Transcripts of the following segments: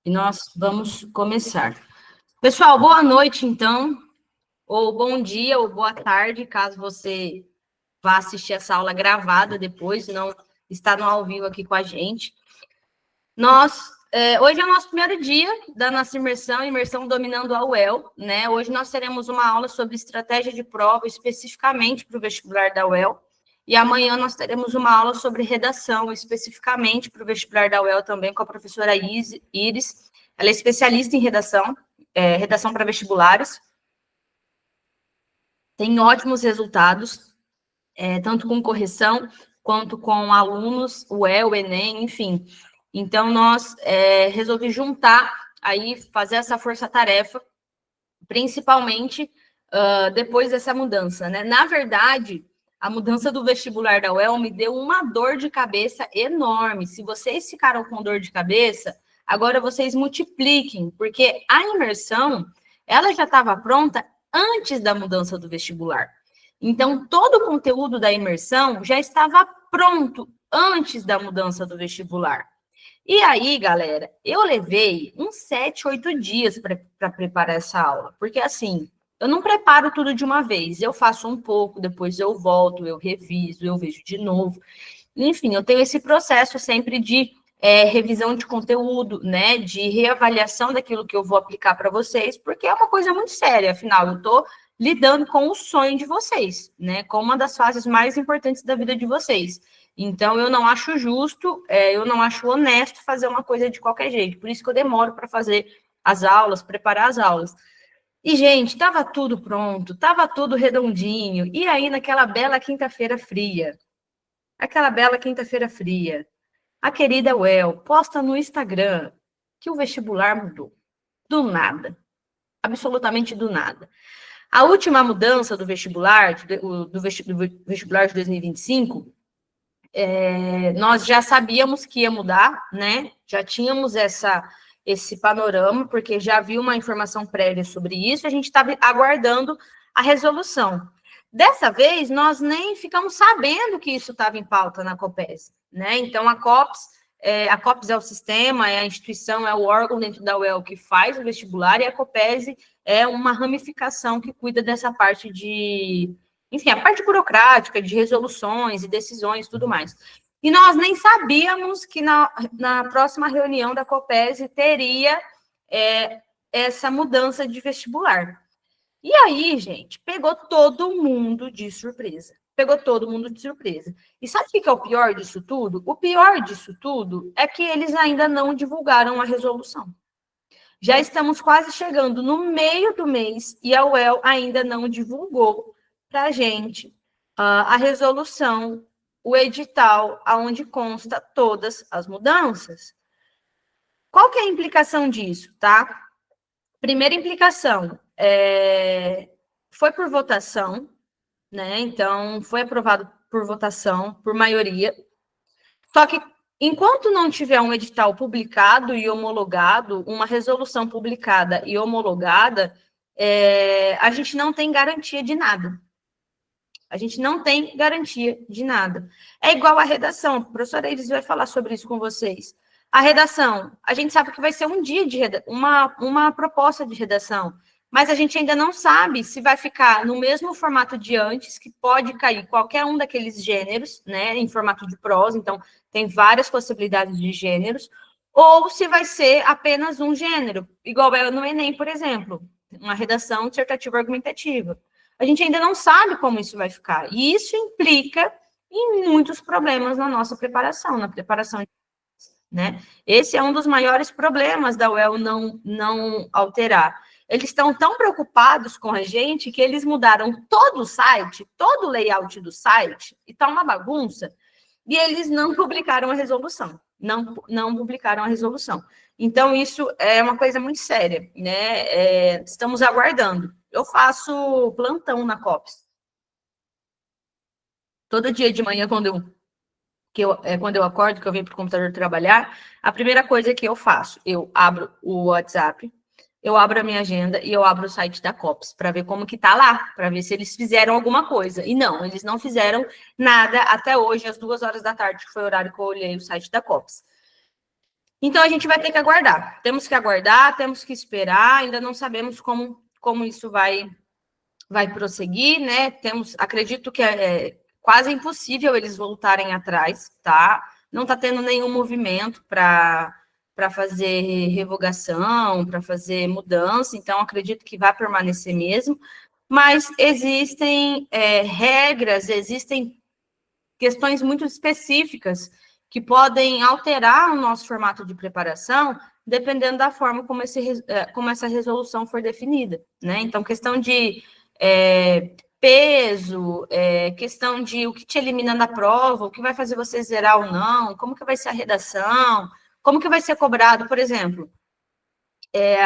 E nós vamos começar. Pessoal, boa noite, então, ou bom dia, ou boa tarde, caso você vá assistir essa aula gravada depois, não está no ao vivo aqui com a gente. Hoje é o nosso primeiro dia da nossa imersão dominando a UEL, né? Hoje nós teremos uma aula sobre estratégia de prova, especificamente para o vestibular da UEL, e amanhã nós teremos uma aula sobre redação, especificamente para o vestibular da UEL também, com a professora Iris. Ela é especialista em redação, redação para vestibulares. Tem ótimos resultados, tanto com correção, quanto com alunos, o UEL, o Enem, enfim. Então, nós resolvi juntar aí, fazer essa força-tarefa, principalmente depois dessa mudança, né? Na verdade, a mudança do vestibular da UEL me deu uma dor de cabeça enorme. Se vocês ficaram com dor de cabeça, agora vocês multipliquem, porque a imersão, ela já estava pronta antes da mudança do vestibular. Então, todo o conteúdo da imersão já estava pronto antes da mudança do vestibular. E aí, galera, eu levei uns 7, 8 dias para preparar essa aula, porque assim, eu não preparo tudo de uma vez, eu faço um pouco, depois eu volto, eu reviso, eu vejo de novo. Enfim, eu tenho esse processo sempre de revisão de conteúdo, né, de reavaliação daquilo que eu vou aplicar para vocês, porque é uma coisa muito séria, afinal, eu estou lidando com o sonho de vocês, né, com uma das fases mais importantes da vida de vocês. Então, eu não acho justo, eu não acho honesto fazer uma coisa de qualquer jeito. Por isso que eu demoro para fazer as aulas, preparar as aulas. E, gente, estava tudo pronto, estava tudo redondinho. E aí, naquela bela quinta-feira fria, a querida Well posta no Instagram que o vestibular mudou. Do nada. Absolutamente do nada. A última mudança do vestibular, do vestibular de 2025, nós já sabíamos que ia mudar, né? Já tínhamos esse panorama, porque já havia uma informação prévia sobre isso, a gente estava aguardando a resolução. Dessa vez, nós nem ficamos sabendo que isso estava em pauta na COPES, né? Então, a COPES é o sistema, é a instituição, é o órgão dentro da UEL que faz o vestibular, e a COPES é uma ramificação que cuida dessa parte enfim, a parte burocrática de resoluções e decisões e tudo mais. E nós nem sabíamos que na próxima reunião da COPES teria essa mudança de vestibular. E aí, gente, pegou todo mundo de surpresa. E sabe o que é o pior disso tudo? O pior disso tudo é que eles ainda não divulgaram a resolução. Já estamos quase chegando no meio do mês e a UEL ainda não divulgou para a gente a resolução, o edital, aonde consta todas as mudanças. Qual que é a implicação disso, tá? Primeira implicação, foi por votação, né? Então, foi aprovado por votação, por maioria. Só que, enquanto não tiver um edital publicado e homologado, uma resolução publicada e homologada, a gente não tem garantia de nada. É igual a redação. A professora Iris vai falar sobre isso com vocês. A redação, a gente sabe que vai ser um dia de uma proposta de redação, mas a gente ainda não sabe se vai ficar no mesmo formato de antes, que pode cair qualquer um daqueles gêneros, né, em formato de prosa, então tem várias possibilidades de gêneros, ou se vai ser apenas um gênero, igual é no Enem, por exemplo, uma redação dissertativa argumentativa. A gente ainda não sabe como isso vai ficar, e isso implica em muitos problemas na nossa preparação, né? Esse é um dos maiores problemas da UEL não alterar. Eles estão tão preocupados com a gente que eles mudaram todo o site, todo o layout do site, e está uma bagunça, e eles não publicaram a resolução. Não publicaram a resolução. Então, isso é uma coisa muito séria, né? Estamos aguardando. Eu faço plantão na COPES. Todo dia de manhã, quando eu acordo, que eu venho para o computador trabalhar, a primeira coisa que eu faço, eu abro o WhatsApp, eu abro a minha agenda e eu abro o site da COPES para ver como que tá lá, para ver se eles fizeram alguma coisa. E não, eles não fizeram nada até hoje, às 2 horas da tarde, que foi o horário que eu olhei o site da COPES. Então, a gente vai ter que aguardar. Temos que aguardar, temos que esperar, ainda não sabemos como isso vai prosseguir, né? Acredito que é quase impossível eles voltarem atrás, tá? Não está tendo nenhum movimento para fazer revogação, para fazer mudança, então acredito que vai permanecer mesmo, mas existem regras, existem questões muito específicas que podem alterar o nosso formato de preparação, dependendo da forma como essa resolução for definida, né? Então, questão de peso, questão de o que te elimina da prova, o que vai fazer você zerar ou não, como que vai ser a redação, como que vai ser cobrado, por exemplo,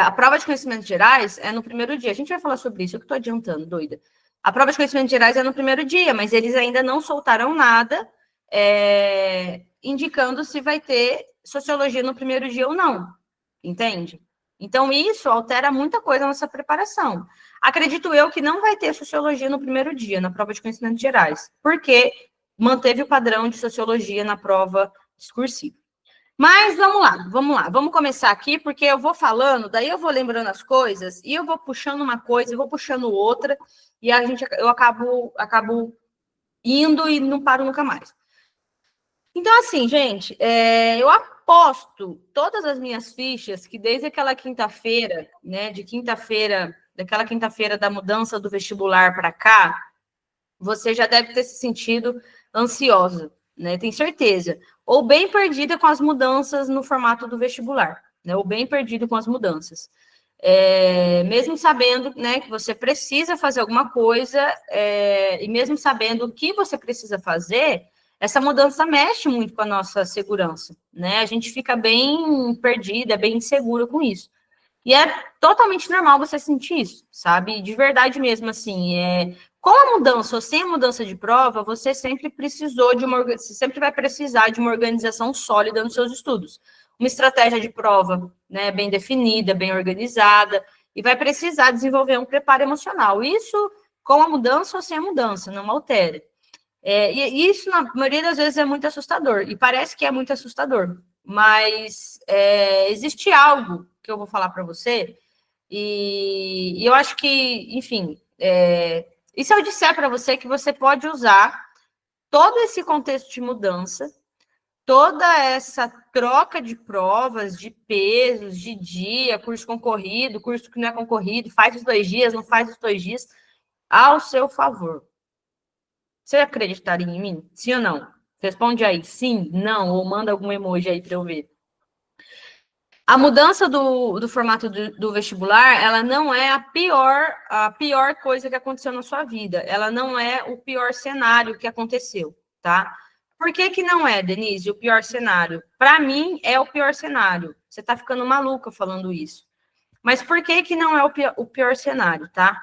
a prova de conhecimentos gerais é no primeiro dia. A gente vai falar sobre isso, eu que estou adiantando, doida. A prova de conhecimentos gerais é no primeiro dia, mas eles ainda não soltaram nada indicando se vai ter sociologia no primeiro dia ou não, entende? Então, isso altera muita coisa na nossa preparação. Acredito eu que não vai ter sociologia no primeiro dia, na prova de conhecimentos gerais, porque manteve o padrão de sociologia na prova discursiva. Mas vamos lá, vamos começar aqui, porque eu vou falando, daí eu vou lembrando as coisas, e eu vou puxando uma coisa, eu vou puxando outra, e eu acabo indo e não paro nunca mais. Então, assim, gente, eu aposto todas as minhas fichas que desde aquela quinta-feira, né, daquela quinta-feira da mudança do vestibular para cá, você já deve ter se sentido ansiosa, né? Tem certeza. Ou bem perdida com as mudanças no formato do vestibular, né? Ou bem perdido com as mudanças. Mesmo sabendo, né, que você precisa fazer alguma coisa, e mesmo sabendo o que você precisa fazer, essa mudança mexe muito com a nossa segurança, né? A gente fica bem perdida, bem insegura com isso. E é totalmente normal você sentir isso, sabe? De verdade mesmo, assim. Com a mudança ou sem a mudança de prova, você sempre você sempre vai precisar de uma organização sólida nos seus estudos. Uma estratégia de prova, né, bem definida, bem organizada, e vai precisar desenvolver um preparo emocional. Isso com a mudança ou sem a mudança, não altera. E isso, na maioria das vezes, é muito assustador, e parece que é muito assustador, mas existe algo que eu vou falar para você, e eu acho que, enfim, e se eu disser para você que você pode usar todo esse contexto de mudança, toda essa troca de provas, de pesos, de dia, curso concorrido, curso que não é concorrido, faz os 2 dias, não faz os 2 dias, ao seu favor. Você acreditaria em mim? Sim ou não? Responde aí, sim, não, ou manda algum emoji aí para eu ver. A mudança do formato do vestibular, ela não é a pior coisa que aconteceu na sua vida. Ela não é o pior cenário que aconteceu, tá? Por que que não é, Denise, o pior cenário? Para mim, é o pior cenário. Você tá ficando maluca falando isso. Mas por que que não é o pior cenário, tá?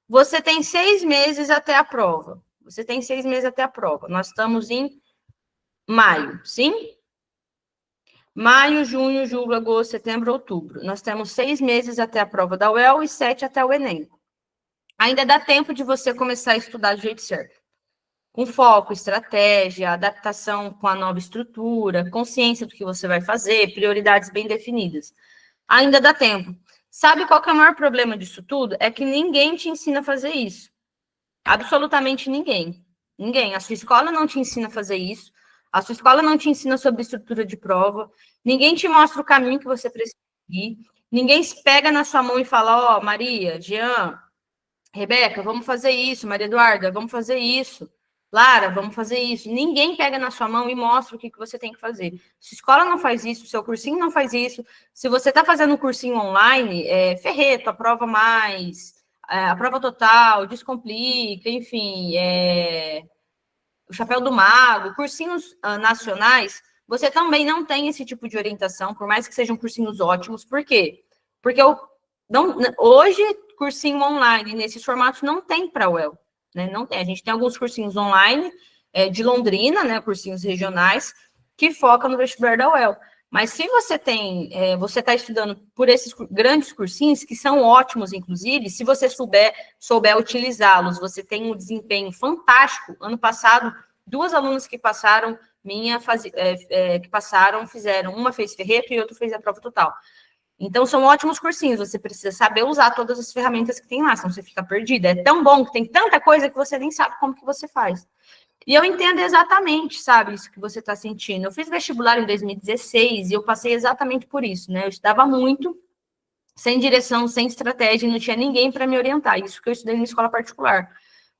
Você tem 6 meses até a prova. Você tem 6 meses até a prova. Nós estamos em maio, sim? Maio, junho, julho, agosto, setembro, outubro. Nós temos 6 meses até a prova da UEL e 7 até o Enem. Ainda dá tempo de você começar a estudar do jeito certo. Com foco, estratégia, adaptação com a nova estrutura, consciência do que você vai fazer, prioridades bem definidas. Ainda dá tempo. Sabe qual que é o maior problema disso tudo? É que ninguém te ensina a fazer isso. Absolutamente ninguém. Ninguém. A sua escola não te ensina a fazer isso. A sua escola não te ensina sobre estrutura de prova. Ninguém te mostra o caminho que você precisa seguir. Ninguém se pega na sua mão e fala, ó, Maria, Jean, Rebeca, vamos fazer isso. Maria Eduarda, vamos fazer isso. Lara, vamos fazer isso. Ninguém pega na sua mão e mostra o que você tem que fazer. Se a escola não faz isso, o seu cursinho não faz isso. Se você está fazendo um cursinho online, ferreto, aprova mais, a prova total, descomplica, enfim, o chapéu do mago, cursinhos nacionais, você também não tem esse tipo de orientação, por mais que sejam cursinhos ótimos. Por quê? Porque hoje, cursinho online nesses formatos não tem para a UEL, né? Não tem. A gente tem alguns cursinhos online de Londrina, né? Cursinhos regionais, que focam no vestibular da UEL. Mas se você você está estudando por esses grandes cursinhos, que são ótimos, inclusive, se você souber utilizá-los, você tem um desempenho fantástico. Ano passado, 2 alunas que passaram minha que passaram, fizeram. Uma fez Ferreto e outra fez a prova total. Então, são ótimos cursinhos. Você precisa saber usar todas as ferramentas que tem lá, senão você fica perdida. É tão bom que tem tanta coisa que você nem sabe como que você faz. E eu entendo exatamente, sabe, isso que você está sentindo. Eu fiz vestibular em 2016 e eu passei exatamente por isso, né? Eu estudava muito, sem direção, sem estratégia, e não tinha ninguém para me orientar. Isso que eu estudei na escola particular.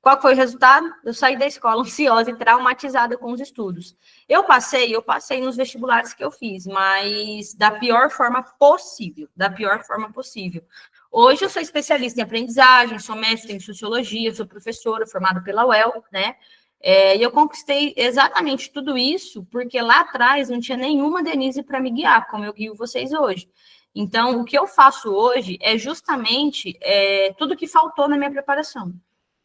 Qual foi o resultado? Eu saí da escola ansiosa e traumatizada com os estudos. Eu passei nos vestibulares que eu fiz, mas da pior forma possível, da pior forma possível. Hoje eu sou especialista em aprendizagem, sou mestre em sociologia, sou professora formada pela UEL, né? E eu conquistei exatamente tudo isso porque lá atrás não tinha nenhuma Denise para me guiar, como eu guio vocês hoje. Então, o que eu faço hoje é justamente tudo que faltou na minha preparação.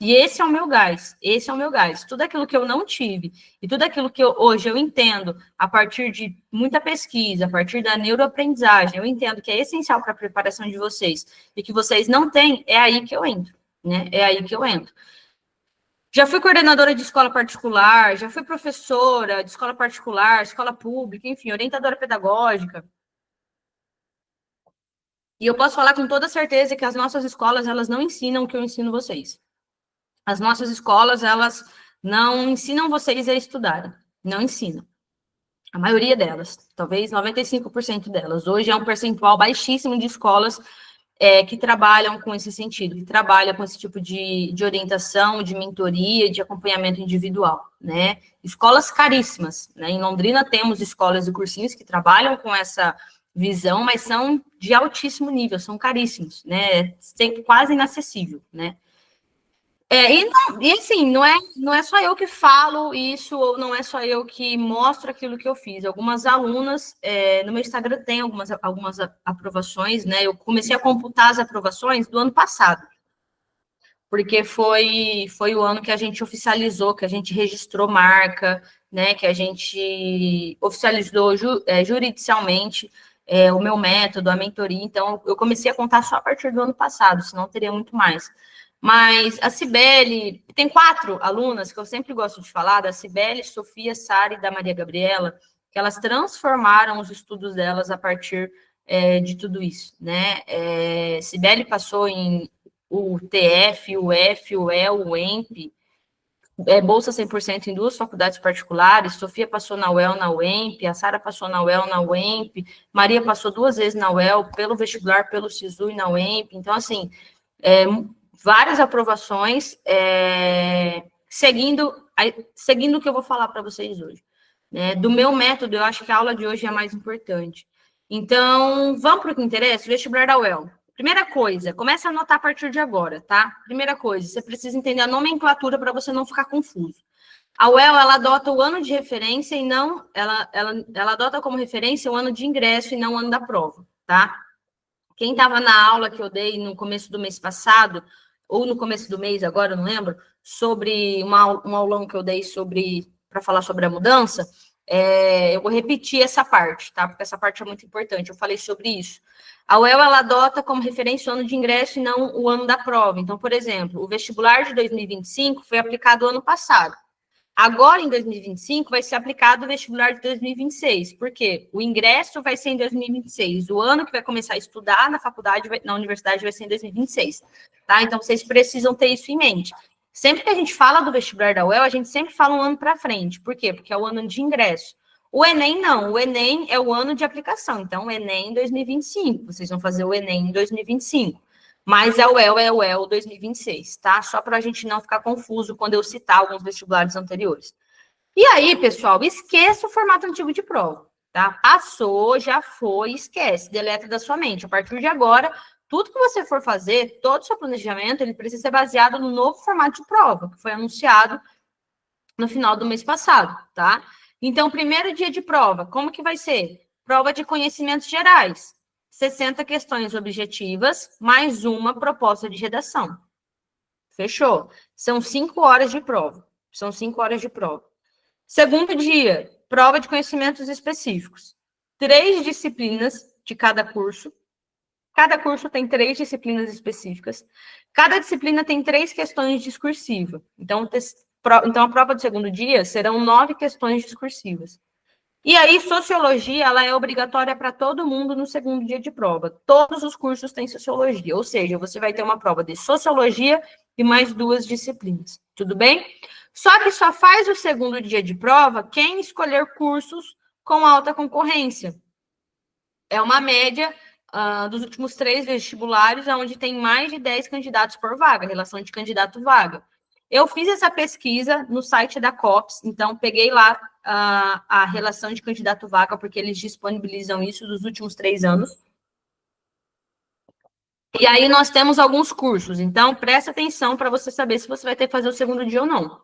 E esse é o meu gás, esse é o meu gás. Tudo aquilo que eu não tive e tudo aquilo que hoje eu entendo a partir de muita pesquisa, a partir da neuroaprendizagem, eu entendo que é essencial para a preparação de vocês e que vocês não têm, é aí que eu entro, né? É aí que eu entro. Já fui coordenadora de escola particular, já fui professora de escola particular, escola pública, enfim, orientadora pedagógica. E eu posso falar com toda certeza que as nossas escolas, elas não ensinam o que eu ensino vocês. As nossas escolas, elas não ensinam vocês a estudarem. Não ensinam. A maioria delas, talvez 95% delas. Hoje é um percentual baixíssimo de escolas que trabalham com esse sentido, que trabalham com esse tipo de orientação, de mentoria, de acompanhamento individual, né? Escolas caríssimas, né? Em Londrina temos escolas e cursinhos que trabalham com essa visão, mas são de altíssimo nível, são caríssimos, né? Quase inacessível, né? E assim, não é só eu que falo isso, ou não é só eu que mostro aquilo que eu fiz. Algumas alunas, no meu Instagram tem algumas aprovações, né? Eu comecei a computar as aprovações do ano passado, porque foi o ano que a gente oficializou, que a gente registrou marca, né? Que a gente oficializou juridicialmente o meu método, a mentoria. Então, eu comecei a contar só a partir do ano passado, senão teria muito mais. Mas a Cibele, tem 4 alunas que eu sempre gosto de falar, da Cibele, Sofia, Sara e da Maria Gabriela, que elas transformaram os estudos delas a partir de tudo isso, né? Cibele passou em o TF, o F, o EL, o EMP, bolsa 100% em 2 faculdades particulares, Sofia passou na UEL, na UEMP, a Sara passou na UEL, na UEMP, Maria passou 2 vezes na UEL, pelo vestibular, pelo SISU e na UEMP, então, assim, várias aprovações, seguindo o que eu vou falar para vocês hoje. Né? Do meu método, eu acho que a aula de hoje é a mais importante. Então, vamos para o que interessa? O vestibular da UEL. Primeira coisa, começa a anotar a partir de agora, tá? Primeira coisa, você precisa entender a nomenclatura para você não ficar confuso. A UEL, ela adota o ano de referência e não... Ela adota como referência o ano de ingresso e não o ano da prova, tá? Quem estava na aula que eu dei no começo do mês passado, ou no começo do mês, agora eu não lembro, sobre um aulão que eu dei para falar sobre a mudança, eu vou repetir essa parte, tá? Porque essa parte é muito importante. Eu falei sobre isso. A UEL, ela adota como referência o ano de ingresso e não o ano da prova. Então, por exemplo, o vestibular de 2025 foi aplicado ano passado. Agora, em 2025, vai ser aplicado o vestibular de 2026. Por quê? O ingresso vai ser em 2026. O ano que vai começar a estudar na faculdade, na universidade, vai ser em 2026. Tá? Então, vocês precisam ter isso em mente. Sempre que a gente fala do vestibular da UEL, a gente sempre fala um ano para frente. Por quê? Porque é o ano de ingresso. O Enem, não. O Enem é o ano de aplicação. Então, o Enem em 2025. Vocês vão fazer o Enem em 2025. Mas a UEL é o UEL 2026, tá? Só para a gente não ficar confuso quando eu citar alguns vestibulares anteriores. E aí, pessoal, esqueça o formato antigo de prova, tá? Passou, já foi, esquece, deleta da sua mente. A partir de agora, tudo que você for fazer, todo o seu planejamento, ele precisa ser baseado no novo formato de prova, que foi anunciado no final do mês passado, tá? Então, primeiro dia de prova, como que vai ser? Prova de conhecimentos gerais. 60 questões objetivas, mais uma proposta de redação. Fechou? São 5 horas de prova. São 5 horas de prova. Segundo dia, prova de conhecimentos específicos. 3 disciplinas de cada curso. Cada curso tem 3 disciplinas específicas. Cada disciplina tem 3 questões discursivas. Então, Então, a prova do segundo dia serão 9 questões discursivas. E aí, sociologia, ela é obrigatória para todo mundo no segundo dia de prova. Todos os cursos têm sociologia, ou seja, você vai ter uma prova de sociologia e mais 2 disciplinas, tudo bem? Só que só faz o segundo dia de prova quem escolher cursos com alta concorrência. É uma média dos últimos 3 vestibulares, onde tem mais de 10 candidatos por vaga, relação de candidato-vaga. Eu fiz essa pesquisa no site da COPS, então peguei lá a relação de candidato-vaga, porque eles disponibilizam isso dos últimos 3 anos. E aí nós temos alguns cursos, então presta atenção para você saber se você vai ter que fazer o segundo dia ou não.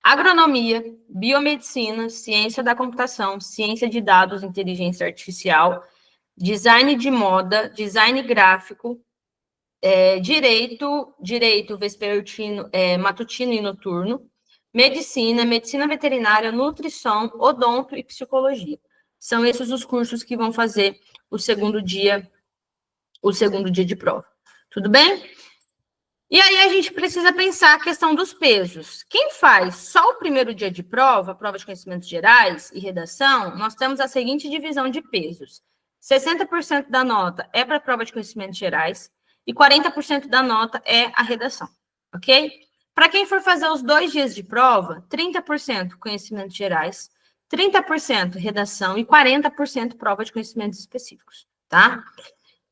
Agronomia, biomedicina, ciência da computação, ciência de dados, inteligência artificial, design de moda, design gráfico, direito vespertino, matutino e noturno, medicina, medicina veterinária, nutrição, odonto e psicologia. São esses os cursos que vão fazer o segundo dia de prova. Tudo bem? E aí a gente precisa pensar a questão dos pesos. Quem faz só o primeiro dia de prova, prova de conhecimentos gerais e redação, nós temos a seguinte divisão de pesos. 60% da nota é para a prova de conhecimentos gerais e 40% da nota é a redação, ok? Para quem for fazer os 2 dias de prova, 30% conhecimentos gerais, 30% redação e 40% prova de conhecimentos específicos, tá?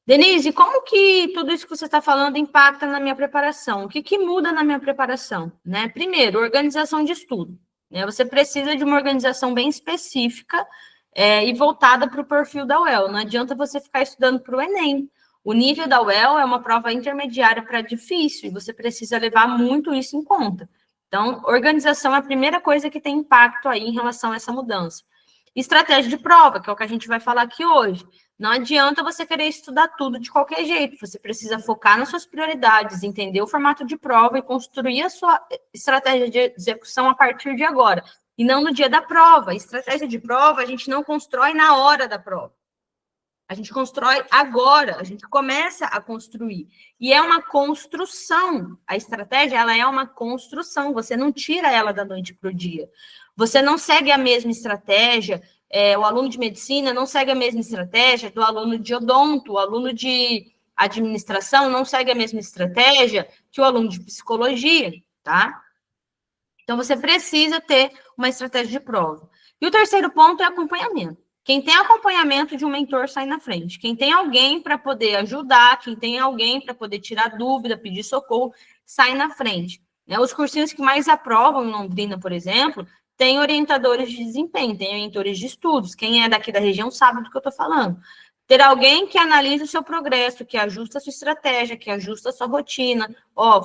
Denise, como que tudo isso que você está falando impacta na minha preparação? O que muda na minha preparação? Né? Primeiro, organização de estudo. Né? Você precisa de uma organização bem específica e voltada para o perfil da UEL. Não adianta você ficar estudando para o Enem. O nível da UEL é uma prova intermediária para difícil, e você precisa levar muito isso em conta. Então, organização é a primeira coisa que tem impacto aí em relação a essa mudança. Estratégia de prova, que é o que a gente vai falar aqui hoje. Não adianta você querer estudar tudo de qualquer jeito. Você precisa focar nas suas prioridades, entender o formato de prova e construir a sua estratégia de execução a partir de agora. E não no dia da prova. Estratégia de prova a gente não constrói na hora da prova. A gente constrói agora, a gente começa a construir. E é uma construção. A estratégia, ela é uma construção. Você não tira ela da noite para o dia. Você não segue a mesma estratégia. O aluno de medicina não segue a mesma estratégia do aluno de odonto, o aluno de administração não segue a mesma estratégia que o aluno de psicologia, tá? Então, você precisa ter uma estratégia de prova. E o terceiro ponto é acompanhamento. Quem tem acompanhamento de um mentor sai na frente. Quem tem alguém para poder ajudar, quem tem alguém para poder tirar dúvida, pedir socorro, sai na frente. Né? Os cursinhos que mais aprovam em Londrina, por exemplo, tem orientadores de desempenho, tem mentores de estudos. Quem é daqui da região sabe do que eu estou falando. Ter alguém que analisa o seu progresso, que ajusta a sua estratégia, que ajusta a sua rotina.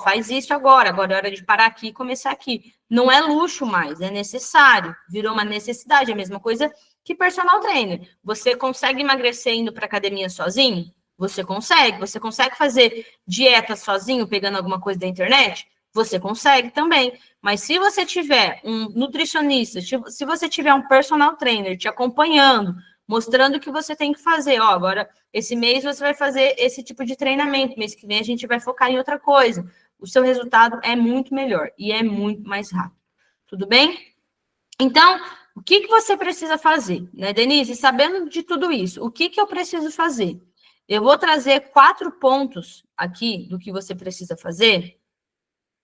Faz isso agora é hora de parar aqui e começar aqui. Não é luxo mais, é necessário. Virou uma necessidade, é a mesma coisa que personal trainer. Você consegue emagrecer indo para academia sozinho? Você consegue fazer dieta sozinho, pegando alguma coisa da internet? Você consegue também. Mas se você tiver um nutricionista, se você tiver um personal trainer te acompanhando, mostrando o que você tem que fazer, agora esse mês você vai fazer esse tipo de treinamento, mês que vem a gente vai focar em outra coisa. O seu resultado é muito melhor e é muito mais rápido. Tudo bem? Então, o que você precisa fazer, né, Denise? Sabendo de tudo isso, o que eu preciso fazer? Eu vou trazer 4 pontos aqui do que você precisa fazer.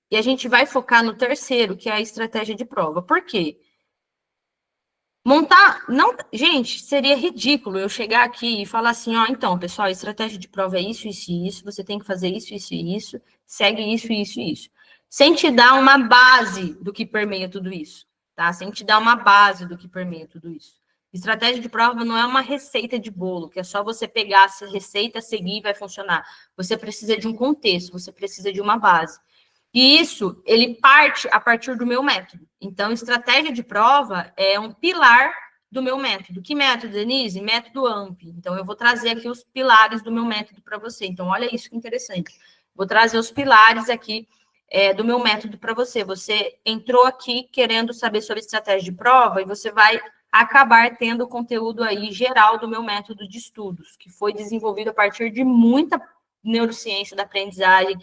E a gente vai focar no terceiro, que é a estratégia de prova. Por quê? Gente, seria ridículo eu chegar aqui e falar assim, então, pessoal, a estratégia de prova é isso, isso e isso, você tem que fazer isso, isso e isso, segue isso, isso e isso. Sem te dar uma base do que permeia tudo isso, tá? Sem te dar uma base do que permeia tudo isso. Estratégia de prova não é uma receita de bolo, que é só você pegar essa receita, seguir e vai funcionar. Você precisa de um contexto, você precisa de uma base. E isso, ele parte a partir do meu método. Então, estratégia de prova é um pilar do meu método. Que método, Denise? Método AMP. Então, eu vou trazer aqui os pilares do meu método para você. Então, olha isso que interessante. Vou trazer os pilares aqui do meu método para você. Você entrou aqui querendo saber sobre estratégia de prova e você vai acabar tendo o conteúdo aí geral do meu método de estudos, que foi desenvolvido a partir de muita neurociência da aprendizagem,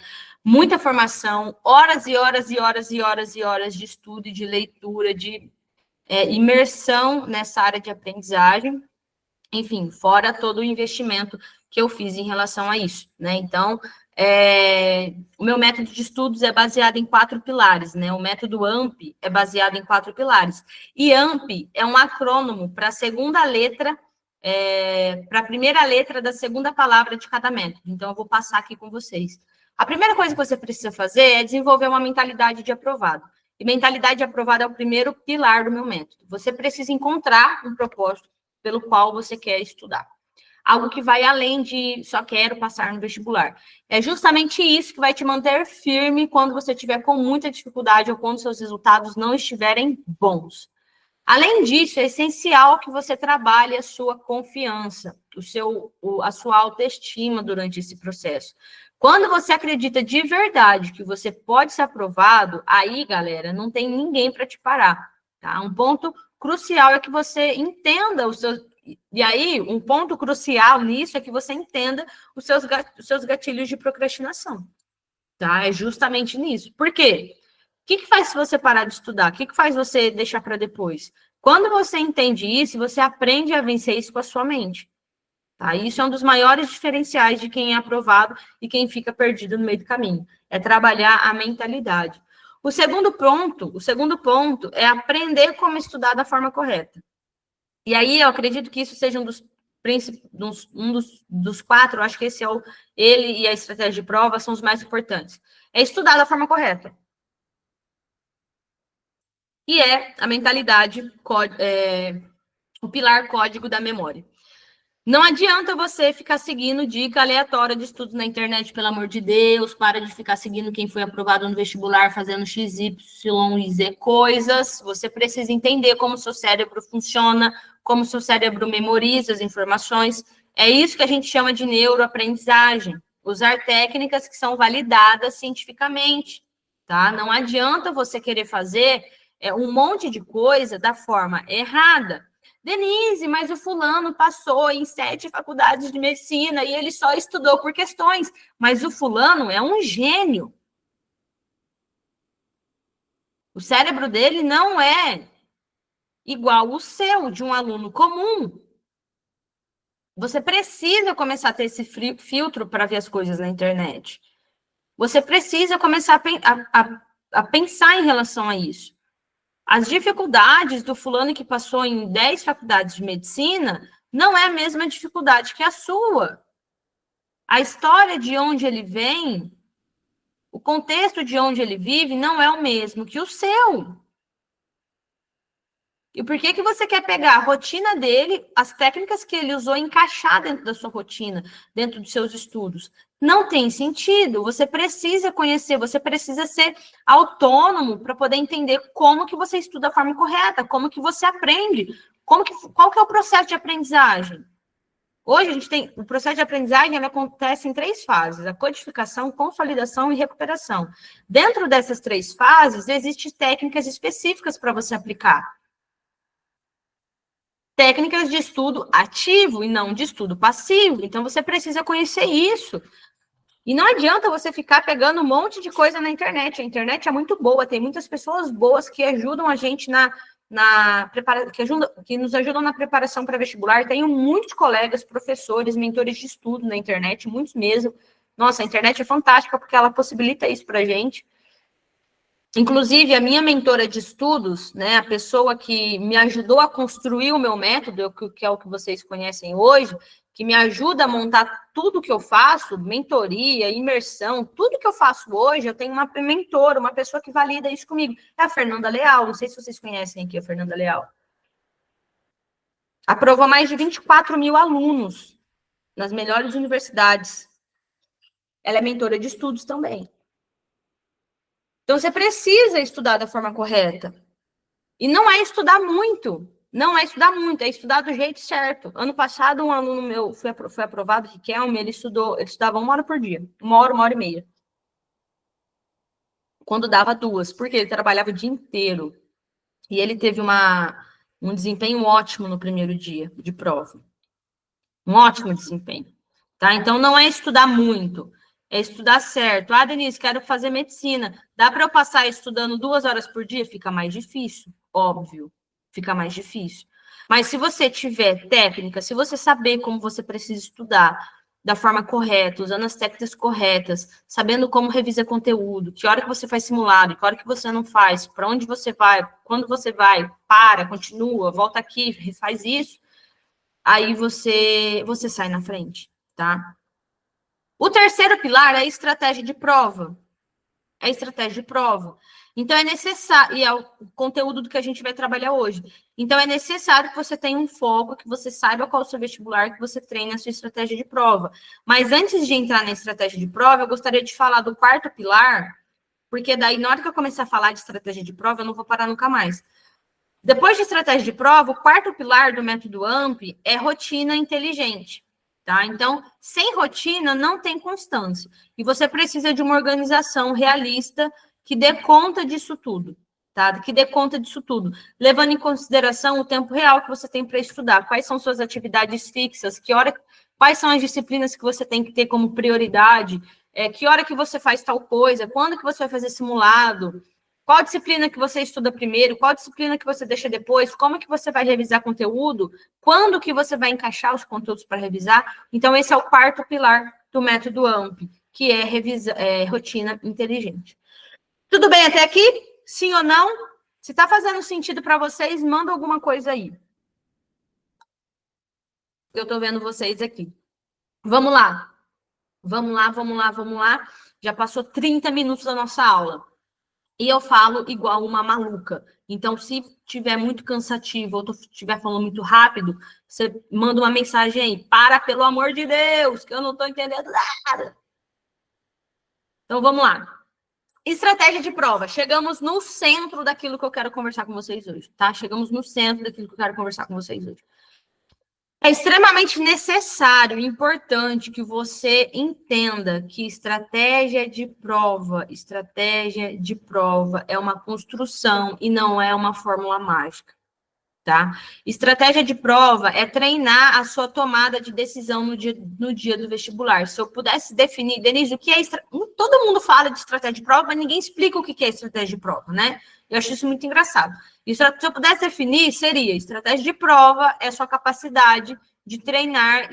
muita formação, horas e horas e horas e horas e horas de estudo, de leitura, de imersão nessa área de aprendizagem, enfim, fora todo o investimento que eu fiz em relação a isso, né? Então, o meu método de estudos é baseado em 4 pilares, né? O método AMP é baseado em 4 pilares. E AMP é um acrônimo para a segunda letra, para a primeira letra da segunda palavra de cada método. Então, eu vou passar aqui com vocês. A primeira coisa que você precisa fazer é desenvolver uma mentalidade de aprovado. E mentalidade de aprovado é o primeiro pilar do meu método. Você precisa encontrar um propósito pelo qual você quer estudar. Algo que vai além de só quero passar no vestibular. É justamente isso que vai te manter firme quando você estiver com muita dificuldade ou quando seus resultados não estiverem bons. Além disso, é essencial que você trabalhe a sua confiança, a sua autoestima durante esse processo. Quando você acredita de verdade que você pode ser aprovado, aí, galera, não tem ninguém para te parar, tá? Um ponto crucial é que você entenda os seus... E aí, um ponto crucial nisso é que você entenda os seus gatilhos de procrastinação, tá? É justamente nisso. Por quê? O que faz você parar de estudar? O que faz você deixar para depois? Quando você entende isso, você aprende a vencer isso com a sua mente. Tá? Isso é um dos maiores diferenciais de quem é aprovado e quem fica perdido no meio do caminho. É trabalhar a mentalidade. O segundo ponto é aprender como estudar da forma correta. E aí eu acredito que isso seja dos 4, eu acho que ele e a estratégia de prova são os mais importantes. É estudar da forma correta. E a mentalidade, o pilar código da memória. Não adianta você ficar seguindo dica aleatória de estudo na internet, pelo amor de Deus, para de ficar seguindo quem foi aprovado no vestibular, fazendo X, Y e Z coisas. Você precisa entender como o seu cérebro funciona, como o seu cérebro memoriza as informações. É isso que a gente chama de neuroaprendizagem. Usar técnicas que são validadas cientificamente, tá? Não adianta você querer fazer um monte de coisa da forma errada. Denise, mas o fulano passou em 7 faculdades de medicina e ele só estudou por questões. Mas o fulano é um gênio. O cérebro dele não é igual o seu, de um aluno comum. Você precisa começar a ter esse filtro para ver as coisas na internet. Você precisa começar a pensar em relação a isso. As dificuldades do fulano que passou em 10 faculdades de medicina não é a mesma dificuldade que a sua. A história de onde ele vem, o contexto de onde ele vive não é o mesmo que o seu. E por que você quer pegar a rotina dele, as técnicas que ele usou, e encaixar dentro da sua rotina, dentro dos seus estudos? Não tem sentido. Você precisa conhecer, você precisa ser autônomo para poder entender como que você estuda da forma correta, como que você aprende, qual que é o processo de aprendizagem. Hoje a gente tem o processo de aprendizagem, ele acontece em 3 fases: a codificação, consolidação e recuperação. Dentro dessas 3 fases, existem técnicas específicas para você aplicar. Técnicas de estudo ativo e não de estudo passivo. Então, você precisa conhecer isso. E não adianta você ficar pegando um monte de coisa na internet. A internet é muito boa, tem muitas pessoas boas que ajudam a gente que nos ajudam na preparação para vestibular. Tenho muitos colegas, professores, mentores de estudo na internet, muitos mesmo. Nossa, a internet é fantástica porque ela possibilita isso para a gente. Inclusive, a minha mentora de estudos, né, a pessoa que me ajudou a construir o meu método, que é o que vocês conhecem hoje, que me ajuda a montar tudo que eu faço, mentoria, imersão, tudo que eu faço hoje, eu tenho uma mentora, uma pessoa que valida isso comigo. É a Fernanda Leal, não sei se vocês conhecem aqui a Fernanda Leal. Aprovou mais de 24 mil alunos nas melhores universidades. Ela é mentora de estudos também. Então, você precisa estudar da forma correta. E não é estudar muito. Não é estudar muito, é estudar do jeito certo. Ano passado, um aluno meu foi aprovado, Riquelme, ele estudava 1 hora por dia. 1 hora e meia. Quando dava 2, porque ele trabalhava o dia inteiro. E ele teve um desempenho ótimo no primeiro dia de prova. Um ótimo desempenho. tá? Então, não é estudar muito, é estudar certo. Ah, Denise, quero fazer medicina. Dá para eu passar estudando 2 horas por dia? Fica mais difícil, óbvio. Fica mais difícil. Mas se você tiver técnica, se você saber como você precisa estudar da forma correta, usando as técnicas corretas, sabendo como revisar conteúdo, que hora que você faz simulado, que hora que você não faz, para onde você vai, quando você vai, para, continua, volta aqui, refaz isso, aí você sai na frente, tá? O terceiro pilar é a estratégia de prova. É a estratégia de prova. Então, é necessário, e é o conteúdo do que a gente vai trabalhar hoje. Então, é necessário que você tenha um foco, que você saiba qual é o seu vestibular, que você treine a sua estratégia de prova. Mas antes de entrar na estratégia de prova, eu gostaria de falar do quarto pilar, porque daí, na hora que eu começar a falar de estratégia de prova, eu não vou parar nunca mais. Depois de estratégia de prova, o quarto pilar do método AMP é rotina inteligente, tá? Então, sem rotina não tem constância. E você precisa de uma organização realista que dê conta disso tudo, tá? Que dê conta disso tudo, levando em consideração o tempo real que você tem para estudar, quais são suas atividades fixas, quais são as disciplinas que você tem que ter como prioridade, que hora que você faz tal coisa, quando que você vai fazer simulado, qual disciplina que você estuda primeiro? Qual disciplina que você deixa depois? Como que você vai revisar conteúdo? Quando que você vai encaixar os conteúdos para revisar? Então, esse é o quarto pilar do método AMP, que é rotina inteligente. Tudo bem até aqui? Sim ou não? Se está fazendo sentido para vocês, manda alguma coisa aí. Eu estou vendo vocês aqui. Vamos lá. Vamos lá, vamos lá, vamos lá. Já passou 30 minutos da nossa aula. E eu falo igual uma maluca. Então, se tiver muito cansativo ou estiver falando muito rápido, você manda uma mensagem aí. Para, pelo amor de Deus, que eu não estou entendendo nada. Então, vamos lá. Estratégia de prova. Chegamos no centro daquilo que eu quero conversar com vocês hoje, tá? Chegamos no centro daquilo que eu quero conversar com vocês hoje. É extremamente necessário e importante que você entenda que estratégia de prova é uma construção e não é uma fórmula mágica, tá? Estratégia de prova é treinar a sua tomada de decisão no dia do vestibular. Se eu pudesse definir, Denise, o que é todo mundo fala de estratégia de prova, mas ninguém explica o que é estratégia de prova, né? Eu acho isso muito engraçado. E se eu pudesse definir, seria estratégia de prova é sua capacidade de treinar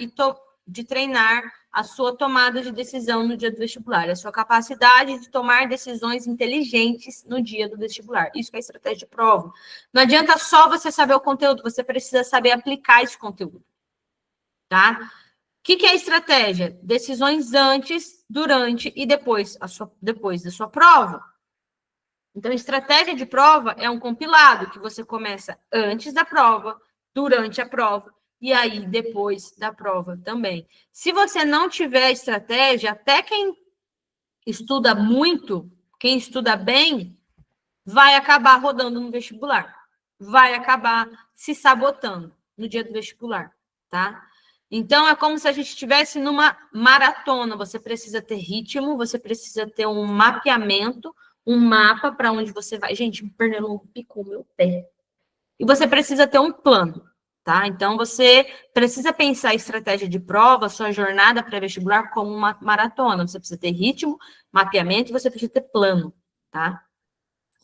a sua tomada de decisão no dia do vestibular, a sua capacidade de tomar decisões inteligentes no dia do vestibular. Isso é estratégia de prova. Não adianta só você saber o conteúdo, você precisa saber aplicar esse conteúdo, tá? O que é estratégia? Decisões antes, durante e depois da sua prova. Então, estratégia de prova é um compilado que você começa antes da prova, durante a prova e aí depois da prova também. Se você não tiver estratégia, até quem estuda muito, quem estuda bem, vai acabar rodando no vestibular. Vai acabar se sabotando no dia do vestibular, tá? Então, é como se a gente estivesse numa maratona. Você precisa ter ritmo, você precisa ter um mapeamento, um mapa para onde você vai. Gente, o pernilongo picou meu pé. E você precisa ter um plano, tá? Então, você precisa pensar a estratégia de prova, sua jornada pré-vestibular como uma maratona. Você precisa ter ritmo, mapeamento e você precisa ter plano, tá?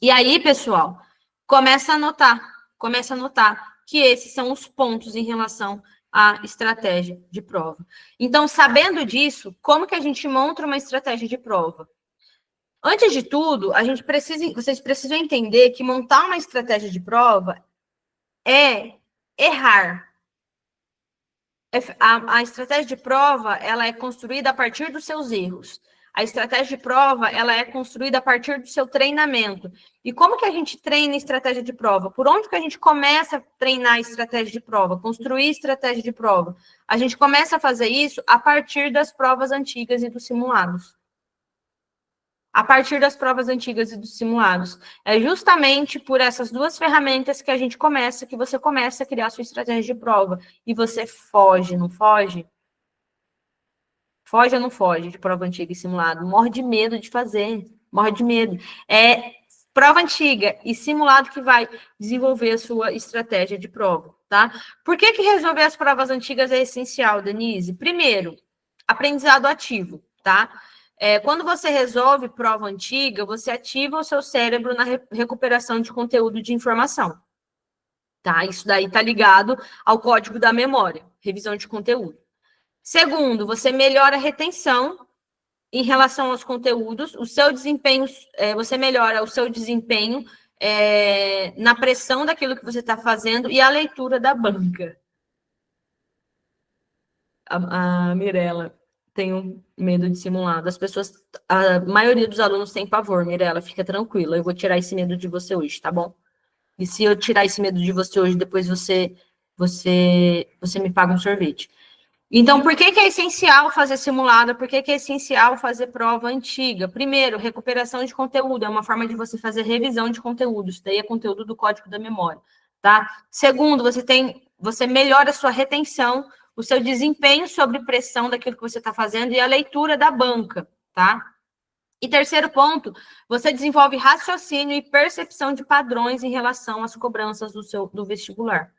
E aí, pessoal, começa a notar que esses são os pontos em relação à estratégia de prova. Então, sabendo disso, como que a gente monta uma estratégia de prova? Antes de tudo, vocês precisam entender que montar uma estratégia de prova é errar. A estratégia de prova, ela é construída a partir dos seus erros. A estratégia de prova, ela é construída a partir do seu treinamento. E como que a gente treina a estratégia de prova? Por onde que a gente começa a treinar a estratégia de prova? Construir estratégia de prova? A gente começa a fazer isso a partir das provas antigas e dos simulados. A partir das provas antigas e dos simulados. É justamente por essas duas ferramentas que você começa a criar a sua estratégia de prova. E você foge, não foge? Foge ou não foge de prova antiga e simulado? Morre de medo de fazer. Morre de medo. É prova antiga e simulado que vai desenvolver a sua estratégia de prova, tá? Por que resolver as provas antigas é essencial, Denise? Primeiro, aprendizado ativo, tá? Quando você resolve prova antiga, você ativa o seu cérebro na recuperação de conteúdo de informação, tá? Isso daí tá ligado ao código da memória, revisão de conteúdo. Segundo, você melhora a retenção em relação aos conteúdos, o seu desempenho, você melhora o seu desempenho na pressão daquilo que você está fazendo e a leitura da banca. A Mirella, tenho medo de simulado. A maioria dos alunos tem pavor, Mirella, fica tranquila. Eu vou tirar esse medo de você hoje, tá bom? E se eu tirar esse medo de você hoje, depois você me paga um sorvete. Então, por que é essencial fazer simulado? Por que é essencial fazer prova antiga? Primeiro, recuperação de conteúdo. É uma forma de você fazer revisão de conteúdo. Isso daí é conteúdo do código da memória, tá? Segundo, você melhora a sua retenção, o seu desempenho sobre pressão daquilo que você está fazendo e a leitura da banca, tá? E terceiro ponto, você desenvolve raciocínio e percepção de padrões em relação às cobranças do vestibular.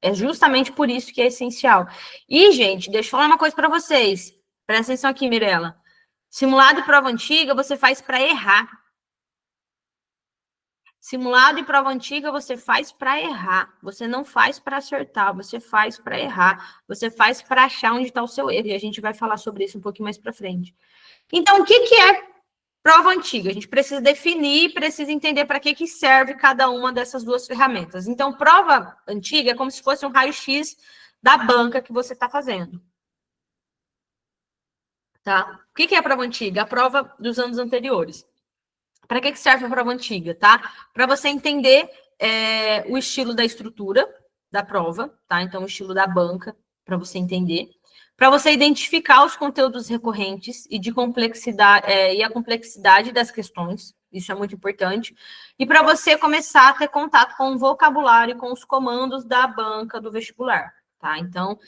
É justamente por isso que é essencial. E, gente, deixa eu falar uma coisa para vocês. Presta atenção aqui, Mirella. Simulado e prova antiga você faz para errar. Simulado e prova antiga você faz para errar. Você não faz para acertar, você faz para errar. Você faz para achar onde está o seu erro. E a gente vai falar sobre isso um pouquinho mais para frente. Então, o que é prova antiga? A gente precisa definir, precisa entender para que serve cada uma dessas duas ferramentas. Então, prova antiga é como se fosse um raio-x da banca que você está fazendo. Tá? O que é a prova antiga? A prova dos anos anteriores. Para que serve a prova antiga, tá? Para você entender o estilo da estrutura da prova, tá? Então, o estilo da banca, para você entender. Para você identificar os conteúdos recorrentes e de complexidade e a complexidade das questões, isso é muito importante. E para você começar a ter contato com o vocabulário, com os comandos da banca do vestibular, tá? Então,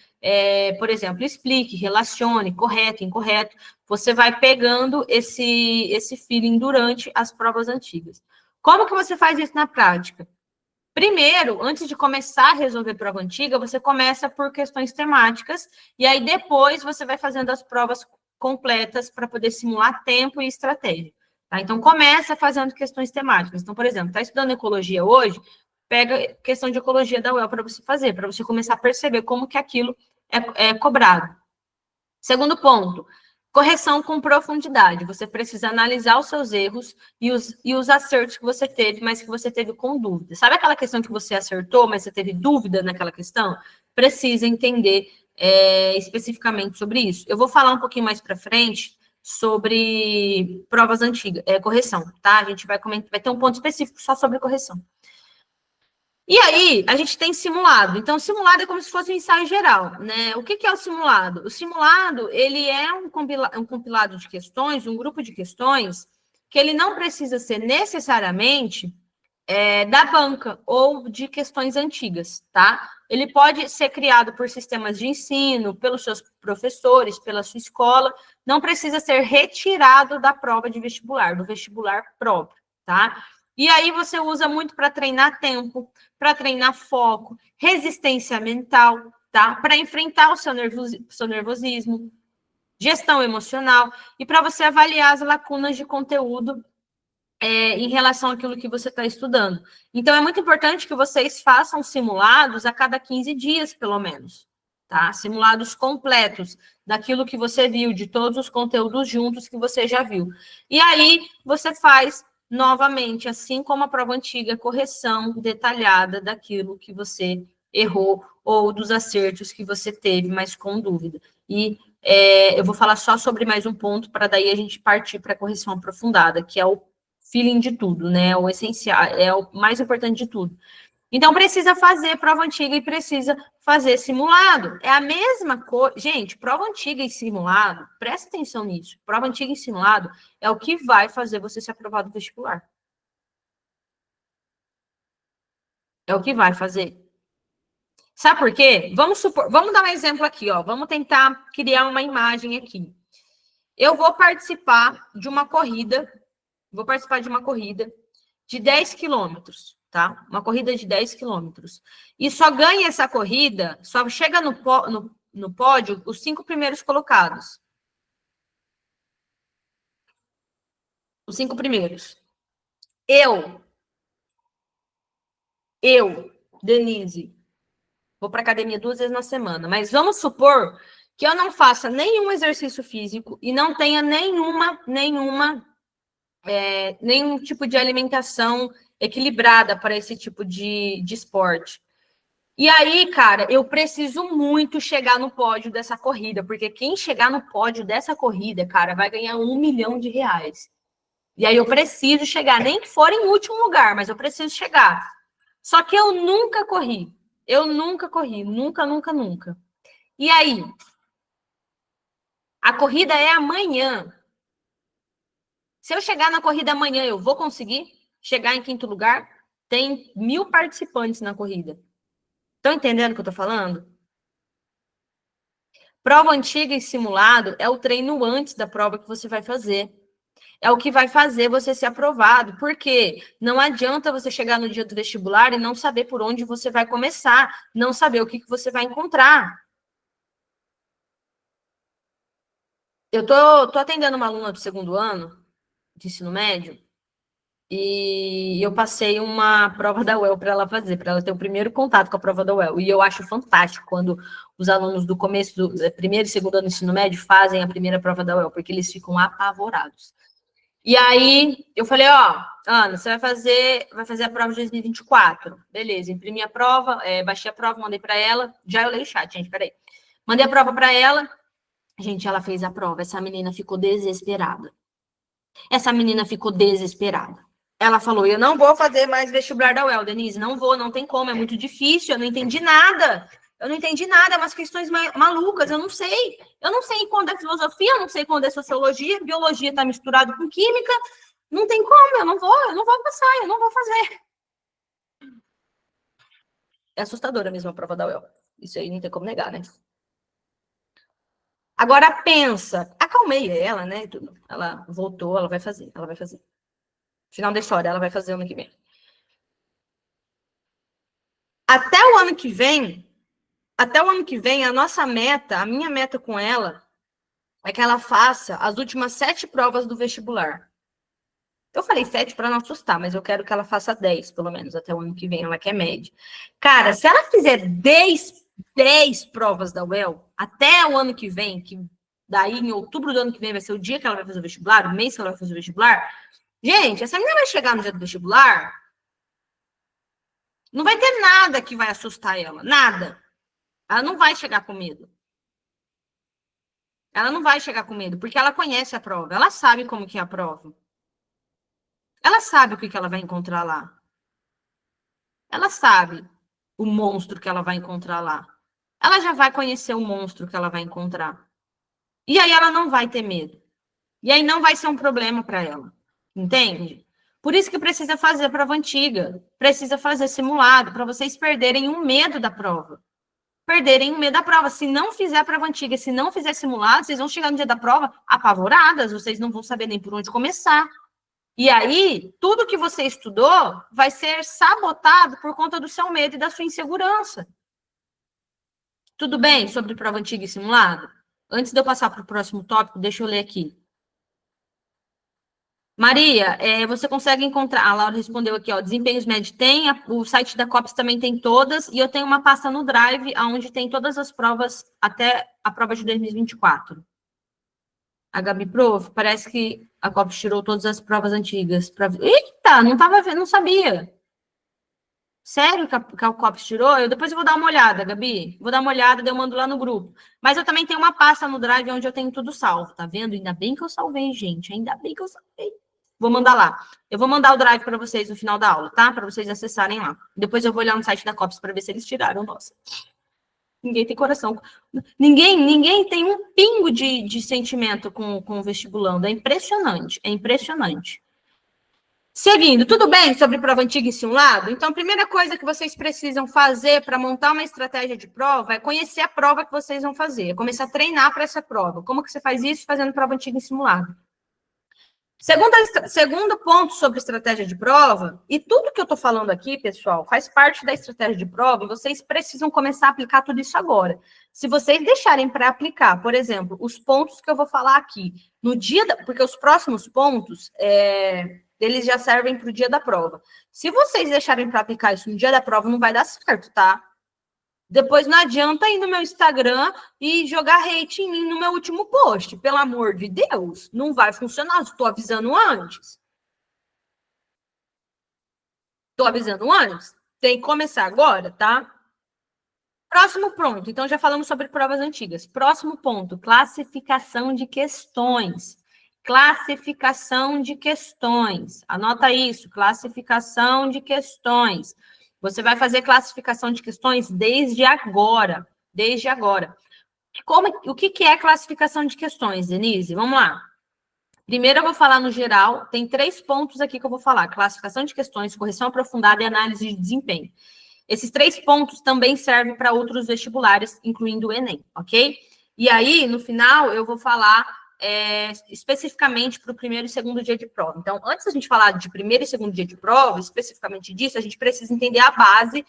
por exemplo, explique, relacione, correto, incorreto. Você vai pegando esse feeling durante as provas antigas. Como que você faz isso na prática? Primeiro, antes de começar a resolver prova antiga, você começa por questões temáticas, e aí depois você vai fazendo as provas completas para poder simular tempo e estratégia. Tá? Então, começa fazendo questões temáticas. Então, por exemplo, está estudando ecologia hoje, pega questão de ecologia da UEL para você fazer, para você começar a perceber como que aquilo é cobrado. Segundo ponto, correção com profundidade. Você precisa analisar os seus erros e os acertos que você teve, mas que você teve com dúvida. Sabe aquela questão que você acertou, mas você teve dúvida naquela questão? Precisa entender especificamente sobre isso. Eu vou falar um pouquinho mais para frente sobre provas antigas, correção, tá? A gente vai ter um ponto específico só sobre correção. E aí, a gente tem simulado. Então, simulado é como se fosse um ensaio geral, né? O que é o simulado? O simulado, ele é um compilado de questões, um grupo de questões, que ele não precisa ser necessariamente da banca ou de questões antigas, tá? Ele pode ser criado por sistemas de ensino, pelos seus professores, pela sua escola, não precisa ser retirado da prova de vestibular, do vestibular próprio, tá? E aí você usa muito para treinar tempo, para treinar foco, resistência mental, tá? Para enfrentar o seu nervosismo, gestão emocional e para você avaliar as lacunas de conteúdo em relação àquilo que você está estudando. Então, é muito importante que vocês façam simulados a cada 15 dias, pelo menos, tá? Simulados completos daquilo que você viu, de todos os conteúdos juntos que você já viu. E aí, você faz novamente, assim como a prova antiga, correção detalhada daquilo que você errou ou dos acertos que você teve, mas com dúvida. E eu vou falar só sobre mais um ponto, para daí a gente partir para a correção aprofundada, que é o feeling de tudo, né? O essencial, é o mais importante de tudo. Então, precisa fazer prova antiga e precisa fazer simulado. É a mesma coisa. Gente, prova antiga e simulado, presta atenção nisso. Prova antiga e simulado é o que vai fazer você ser aprovado no vestibular. É o que vai fazer. Sabe por quê? Vamos dar um exemplo aqui, ó. Vamos tentar criar uma imagem aqui. Eu vou participar de uma corrida de 10 quilômetros, tá? Uma corrida de 10 quilômetros. E só ganha essa corrida, só chega no pódio os 5 primeiros colocados. Os 5 primeiros. Eu, Denise, vou para academia 2 vezes na semana, mas vamos supor que eu não faça nenhum exercício físico e não tenha nenhum tipo de alimentação equilibrada para esse tipo de esporte. E aí, cara, eu preciso muito chegar no pódio dessa corrida, porque quem chegar no pódio dessa corrida, cara, vai ganhar R$1 milhão. E aí eu preciso chegar, nem que for em último lugar, mas eu preciso chegar. Só que eu nunca corri. Eu nunca corri, nunca, nunca, nunca. E aí, a corrida é amanhã. Se eu chegar na corrida amanhã, eu vou conseguir chegar em quinto lugar? Tem 1.000 participantes na corrida. Estão entendendo o que eu tô falando? Prova antiga e simulado é o treino antes da prova que você vai fazer. É o que vai fazer você ser aprovado. Porque não adianta você chegar no dia do vestibular e não saber por onde você vai começar, não saber o que você vai encontrar. Eu tô atendendo uma aluna do segundo ano de ensino médio e eu passei uma prova da UEL para ela fazer, para ela ter o primeiro contato com a prova da UEL. E eu acho fantástico quando os alunos do começo do primeiro e segundo ano do ensino médio fazem a primeira prova da UEL, porque eles ficam apavorados. E aí eu falei, ó, Ana, você vai fazer a prova de 2024. Beleza, imprimi a prova, baixei a prova, mandei para ela. Já eu leio o chat, gente, peraí. Mandei a prova para ela. Gente, ela fez a prova. Essa menina ficou desesperada. Ela falou, eu não vou fazer mais vestibular da UEL, Denise, não vou, não tem como, é muito difícil, eu não entendi nada. Umas questões malucas, eu não sei. Eu não sei quando é filosofia, eu não sei quando é sociologia, biologia está misturado com química, não tem como, eu não vou passar, eu não vou fazer. É assustadora mesmo a prova da UEL. Isso aí não tem como negar, né? Agora pensa, acalmei ela, né? Ela voltou, ela vai fazer. Final da história, ela vai fazer ano que vem. Até o ano que vem, a nossa meta, a minha meta com ela, é que ela faça as últimas 7 provas do vestibular. Eu falei 7 para não assustar, mas eu quero que ela faça 10, pelo menos, até o ano que vem, ela quer média. Cara, se ela fizer 10 provas da UEL, até o ano que vem, que daí em outubro do ano que vem vai ser o dia que ela vai fazer o vestibular, o mês que ela vai fazer o vestibular, gente, essa menina vai chegar no dia do vestibular, não vai ter nada que vai assustar ela, nada. Ela não vai chegar com medo. Porque ela conhece a prova, ela sabe como que é a prova. Ela sabe o que ela vai encontrar lá. Ela sabe o monstro que ela vai encontrar lá. Ela já vai conhecer o monstro que ela vai encontrar. E aí ela não vai ter medo. E aí não vai ser um problema para ela. Entende? Por isso que precisa fazer a prova antiga. Precisa fazer simulado, para vocês perderem o medo da prova. Se não fizer a prova antiga, se não fizer simulado, vocês vão chegar no dia da prova apavoradas, vocês não vão saber nem por onde começar. E aí, tudo que você estudou vai ser sabotado por conta do seu medo e da sua insegurança. Tudo bem sobre prova antiga e simulado? Antes de eu passar para o próximo tópico, deixa eu ler aqui. Maria, você consegue encontrar... A Laura respondeu aqui, ó, Desempenhos Med tem, o site da COPS também tem todas, e eu tenho uma pasta no Drive, onde tem todas as provas, até a prova de 2024. A Gabi, prof, parece que a COPS tirou todas as provas antigas. Eita, não estava vendo, não sabia. Sério que a COPS tirou? Depois eu vou dar uma olhada, Gabi. Vou dar uma olhada, daí eu mando lá no grupo. Mas eu também tenho uma pasta no Drive onde eu tenho tudo salvo, tá vendo? Ainda bem que eu salvei, gente. Ainda bem que eu salvei. Vou mandar lá. Eu vou mandar o Drive para vocês no final da aula, tá? Para vocês acessarem lá. Depois eu vou olhar no site da COPS para ver se eles tiraram. Nossa. Ninguém tem coração. Ninguém tem um pingo de sentimento com o vestibulando. É impressionante. É impressionante. Seguindo, tudo bem sobre prova antiga e simulado? Então, a primeira coisa que vocês precisam fazer para montar uma estratégia de prova é conhecer a prova que vocês vão fazer, começar a treinar para essa prova. Como que você faz isso? Fazendo prova antiga e simulado. Segundo ponto sobre estratégia de prova, e tudo que eu estou falando aqui, pessoal, faz parte da estratégia de prova, e vocês precisam começar a aplicar tudo isso agora. Se vocês deixarem para aplicar, por exemplo, os pontos que eu vou falar aqui, no dia porque os próximos pontos, eles já servem para o dia da prova. Se vocês deixarem para aplicar isso no dia da prova, não vai dar certo, tá? Depois não adianta ir no meu Instagram e jogar hate em mim no meu último post. Pelo amor de Deus, não vai funcionar. Estou avisando antes. Estou avisando antes. Tem que começar agora, tá? Próximo ponto. Então, já falamos sobre provas antigas. Próximo ponto, classificação de questões. Classificação de questões. Anota isso, classificação de questões. Você vai fazer classificação de questões desde agora. Desde agora. O que é classificação de questões, Denise? Vamos lá. Primeiro eu vou falar no geral, tem 3 pontos aqui que eu vou falar: classificação de questões, correção aprofundada e análise de desempenho. Esses 3 pontos também servem para outros vestibulares, incluindo o Enem, ok? E aí, no final, eu vou falar especificamente para o primeiro e segundo dia de prova. Então, antes da gente falar de primeiro e segundo dia de prova, especificamente disso, a gente precisa entender a base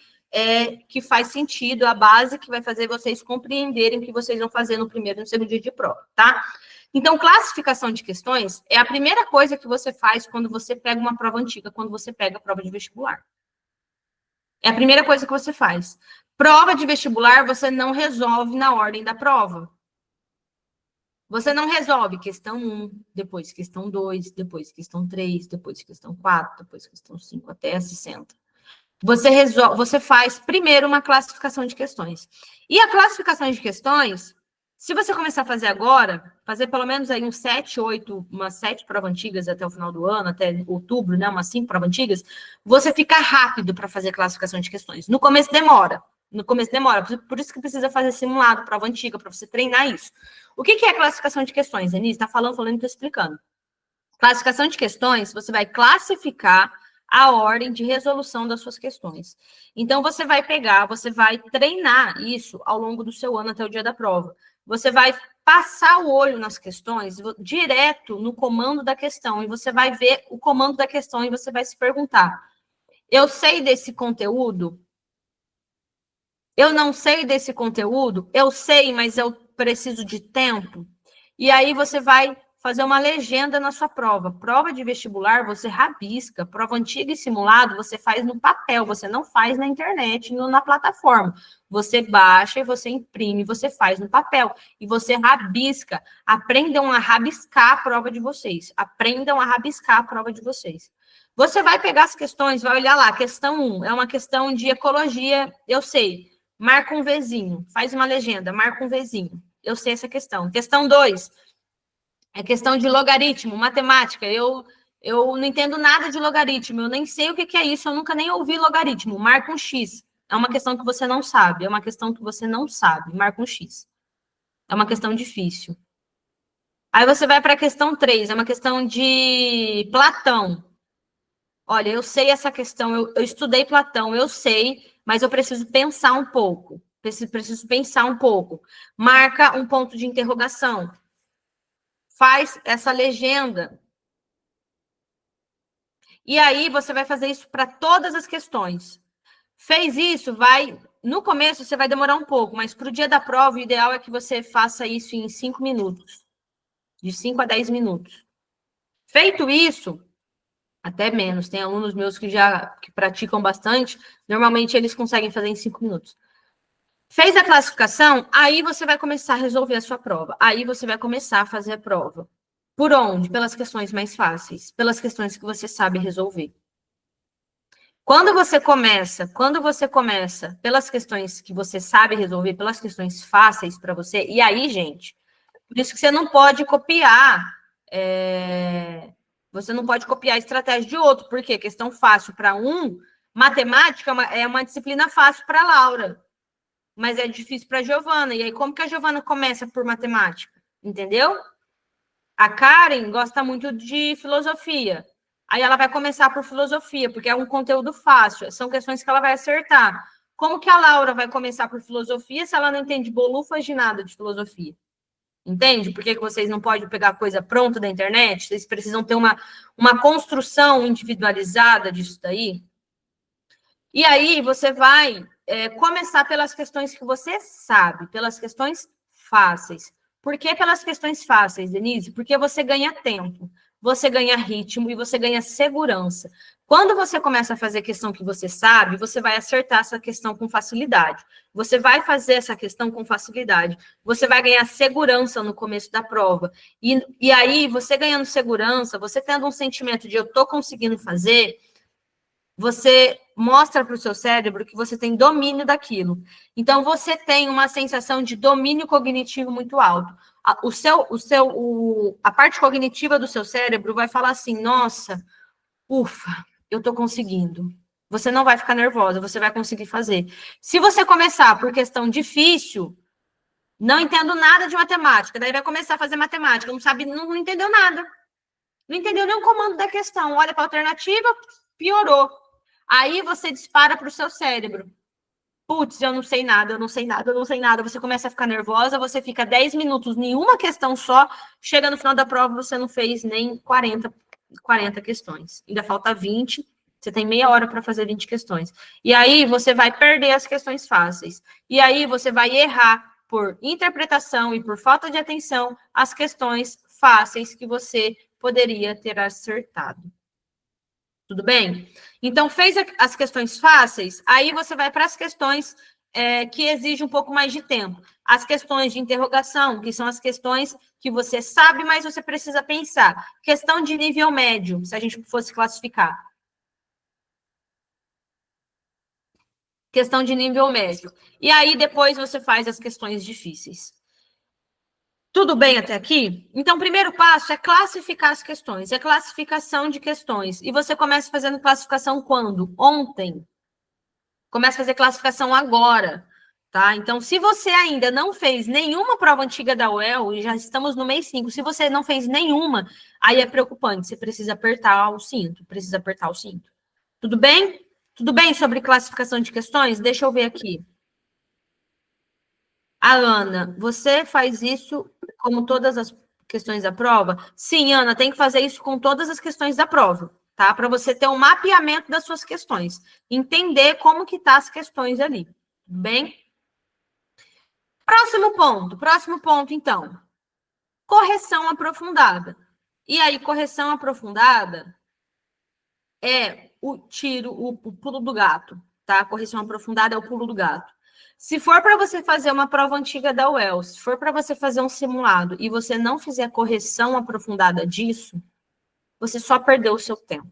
que faz sentido, a base que vai fazer vocês compreenderem o que vocês vão fazer no primeiro e no segundo dia de prova, tá? Então, classificação de questões é a primeira coisa que você faz quando você pega uma prova antiga, quando você pega a prova de vestibular. É a primeira coisa que você faz. Prova de vestibular, você não resolve na ordem da prova. Você não resolve questão 1, depois questão 2, depois questão 3, depois questão 4, depois questão 5, até 60. Você faz primeiro uma classificação de questões. E a classificação de questões, se você começar a fazer agora, fazer pelo menos aí uns 7, 8, umas 7 provas antigas até o final do ano, até outubro, né, umas 5 provas antigas, você fica rápido para fazer classificação de questões. No começo demora. Por isso que precisa fazer simulado, prova antiga, para você treinar isso. O que é classificação de questões, Denise? Está falando, estou explicando. Classificação de questões, você vai classificar a ordem de resolução das suas questões. Então, você vai pegar, você vai treinar isso ao longo do seu ano até o dia da prova. Você vai passar o olho nas questões direto no comando da questão, e você vai ver o comando da questão e você vai se perguntar: eu sei desse conteúdo? Eu não sei desse conteúdo? Eu sei, mas eu preciso de tempo? E aí você vai fazer uma legenda na sua prova. Prova de vestibular, você rabisca. Prova antiga e simulado, você faz no papel. Você não faz na internet, na plataforma. Você baixa e você imprime, você faz no papel. E você rabisca. Aprendam a rabiscar a prova de vocês. Aprendam a rabiscar a prova de vocês. Você vai pegar as questões, vai olhar lá. Questão 1 é uma questão de ecologia, eu sei. Marca um Vzinho. Faz uma legenda, marca um Vzinho. Eu sei essa questão. Questão 2 é questão de logaritmo, matemática. Eu não entendo nada de logaritmo, eu nem sei o que é isso, eu nunca nem ouvi logaritmo. Marca um X. É uma questão que você não sabe, é uma questão que você não sabe. Marca um X. É uma questão difícil. Aí você vai para a questão 3, é uma questão de Platão. Olha, eu sei essa questão, eu estudei Platão, eu sei, mas eu preciso pensar um pouco. Preciso pensar um pouco. Marca um ponto de interrogação. Faz essa legenda. E aí você vai fazer isso para todas as questões. Fez isso, no começo você vai demorar um pouco, mas para o dia da prova, o ideal é que você faça isso em 5 minutos. De 5 a 10 minutos. Feito isso, até menos. Tem alunos meus que praticam bastante, normalmente eles conseguem fazer em 5 minutos. Fez a classificação, aí você vai começar a resolver a sua prova. Aí você vai começar a fazer a prova. Por onde? Pelas questões mais fáceis, pelas questões que você sabe resolver. Quando você começa pelas questões que você sabe resolver, pelas questões fáceis para você, e aí, gente, por isso que você não pode copiar, você não pode copiar a estratégia de outro, porque questão fácil para matemática é uma disciplina fácil para a Laura, mas é difícil para a Giovana. E aí, como que a Giovana começa por matemática? Entendeu? A Karen gosta muito de filosofia. Aí ela vai começar por filosofia, porque é um conteúdo fácil, são questões que ela vai acertar. Como que a Laura vai começar por filosofia se ela não entende bolufas de nada de filosofia? Entende? Por que vocês não podem pegar coisa pronta da internet? Vocês precisam ter uma construção individualizada disso daí. E aí você vai começar pelas questões que você sabe, pelas questões fáceis. Por que pelas questões fáceis, Denise? Porque você ganha tempo, você ganha ritmo e você ganha segurança. Quando você começa a fazer questão que você sabe, você vai acertar essa questão com facilidade. Você vai fazer essa questão com facilidade. Você vai ganhar segurança no começo da prova. E aí, você ganhando segurança, você tendo um sentimento de eu estou conseguindo fazer, você mostra para o seu cérebro que você tem domínio daquilo. Então, você tem uma sensação de domínio cognitivo muito alto. A parte cognitiva do seu cérebro vai falar assim, nossa, ufa, eu estou conseguindo. Você não vai ficar nervosa, você vai conseguir fazer. Se você começar por questão difícil, não entendo nada de matemática, daí vai começar a fazer matemática, não sabe, não entendeu nada. Não entendeu nem o comando da questão. Olha para a alternativa, piorou. Aí você dispara para o seu cérebro. Putz, eu não sei nada, eu não sei nada, eu não sei nada. Você começa a ficar nervosa, você fica 10 minutos em uma questão só, chega no final da prova, você não fez nem 40 questões. Ainda falta 20, você tem meia hora para fazer 20 questões. E aí você vai perder as questões fáceis. E aí você vai errar por interpretação e por falta de atenção as questões fáceis que você poderia ter acertado. Tudo bem? Então, fez as questões fáceis, aí você vai para as questões que exigem um pouco mais de tempo. As questões de interrogação, que são as questões que você sabe, mas você precisa pensar. Questão de nível médio, se a gente fosse classificar. Questão de nível médio. E aí, depois, você faz as questões difíceis. Tudo bem até aqui? Então, o primeiro passo é classificar as questões, é classificação de questões. E você começa fazendo classificação quando? Ontem. Começa a fazer classificação agora, tá? Então, se você ainda não fez nenhuma prova antiga da UEL, e já estamos no mês 5, se você não fez nenhuma, aí é preocupante, você precisa apertar o cinto, Tudo bem? Tudo bem sobre classificação de questões? Deixa eu ver aqui. A Ana, você faz isso como todas as questões da prova? Sim, Ana, tem que fazer isso com todas as questões da prova, tá? Para você ter um mapeamento das suas questões, entender como que tá as questões ali, tudo bem? Próximo ponto, então. Correção aprofundada. E aí, correção aprofundada é o tiro, o pulo do gato, tá? Correção aprofundada é o pulo do gato. Se for para você fazer uma prova antiga da UEL, se for para você fazer um simulado e você não fizer correção aprofundada disso, você só perdeu o seu tempo.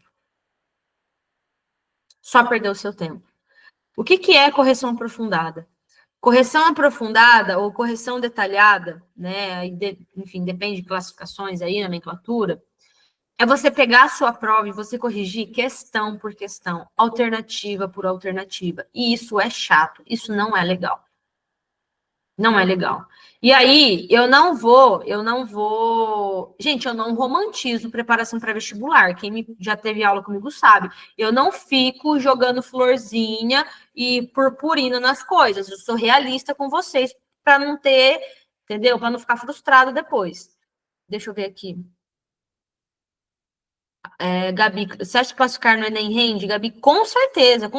Só perdeu o seu tempo. O que é correção aprofundada? Correção aprofundada ou correção detalhada, né? Enfim, depende de classificações aí, nomenclatura. É você pegar a sua prova e você corrigir questão por questão, alternativa por alternativa. E isso é chato, isso não é legal. Não é legal. E aí, eu não vou. Gente, eu não romantizo preparação para vestibular. Quem já teve aula comigo sabe. Eu não fico jogando florzinha e purpurina nas coisas. Eu sou realista com vocês para não ter, entendeu? Para não ficar frustrado depois. Deixa eu ver aqui. Gabi, você acha que classificar no Enem rende? Gabi, com certeza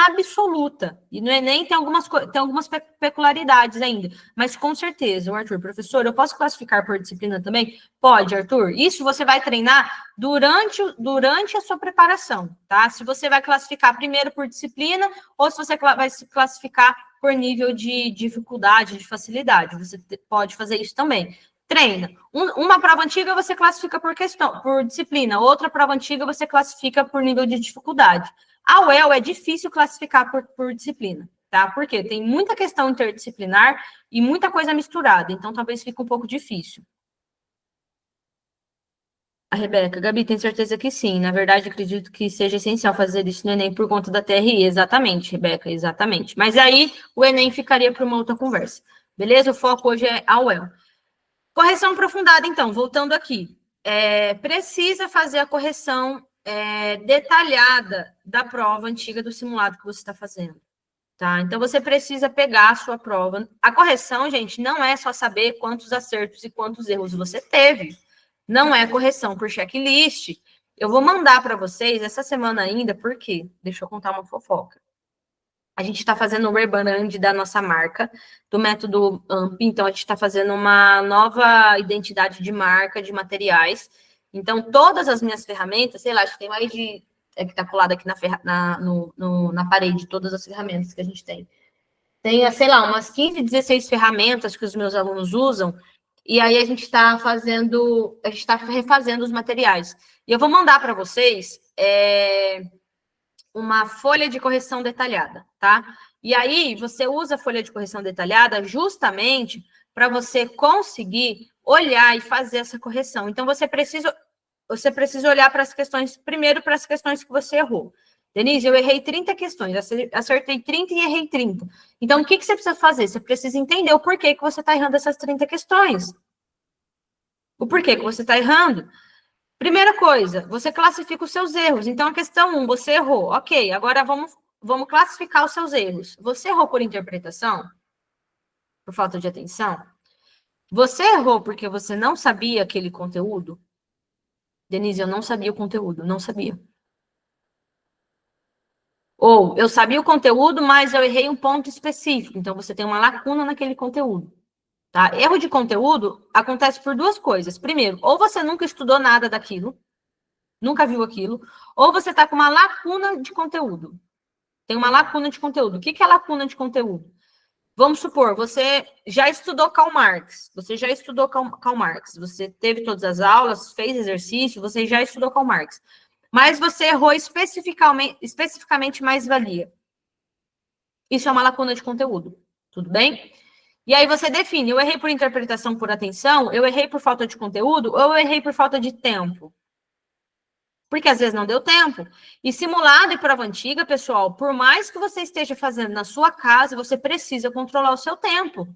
absoluta. E no Enem tem algumas peculiaridades ainda, mas com certeza, o Arthur, professor, eu posso classificar por disciplina também? Pode, Arthur. Isso você vai treinar durante a sua preparação, tá? Se você vai classificar primeiro por disciplina ou se você vai se classificar por nível de dificuldade, de facilidade. Você pode fazer isso também. Treina. Uma prova antiga você classifica por disciplina, outra prova antiga você classifica por nível de dificuldade. A UEL é difícil classificar por disciplina, tá? Porque tem muita questão interdisciplinar e muita coisa misturada, então talvez fique um pouco difícil. A Rebeca, Gabi, tem certeza que sim. Na verdade, acredito que seja essencial fazer isso no Enem por conta da TRI. Exatamente, Rebeca, exatamente. Mas aí o Enem ficaria para uma outra conversa. Beleza? O foco hoje é a UEL. Correção aprofundada, então, voltando aqui. Precisa fazer a correção detalhada da prova antiga do simulado que você está fazendo. Tá? Então, você precisa pegar a sua prova. A correção, gente, não é só saber quantos acertos e quantos erros você teve. Não é correção por checklist. Eu vou mandar para vocês essa semana ainda, por quê? Deixa eu contar uma fofoca. A gente está fazendo o rebrand da nossa marca, do método AMP, então a gente está fazendo uma nova identidade de marca, de materiais. Então, todas as minhas ferramentas, sei lá, acho que tem mais de. É que está colado aqui na parede, todas as ferramentas que a gente tem. Tem, sei lá, umas 15, 16 ferramentas que os meus alunos usam, e aí a gente está refazendo os materiais. E eu vou mandar para vocês uma folha de correção detalhada, tá? E aí você usa a folha de correção detalhada justamente para você conseguir olhar e fazer essa correção. Então você precisa olhar para as questões, primeiro para as questões que você errou. Denise, eu errei 30 questões, acertei 30 e errei 30. Então, o que você precisa fazer? Você precisa entender o porquê que você está errando essas 30 questões. O porquê que você está errando. Primeira coisa, você classifica os seus erros. Então, a questão 1, você errou. Ok, agora vamos classificar os seus erros. Você errou por interpretação? Por falta de atenção? Você errou porque você não sabia aquele conteúdo? Denise, eu não sabia o conteúdo, não sabia. Ou eu sabia o conteúdo, mas eu errei um ponto específico. Então, você tem uma lacuna naquele conteúdo. Tá? Erro de conteúdo acontece por duas coisas. Primeiro, ou você nunca estudou nada daquilo, nunca viu aquilo, ou você está com uma lacuna de conteúdo. Tem uma lacuna de conteúdo. O que é lacuna de conteúdo? Vamos supor, você já estudou Karl Marx, você teve todas as aulas, fez exercício, você já estudou Karl Marx, mas você errou especificamente mais-valia. Isso é uma lacuna de conteúdo, tudo bem? E aí você define, eu errei por interpretação, por atenção, eu errei por falta de conteúdo, ou eu errei por falta de tempo? Porque às vezes não deu tempo. E simulado e prova antiga, pessoal, por mais que você esteja fazendo na sua casa, você precisa controlar o seu tempo.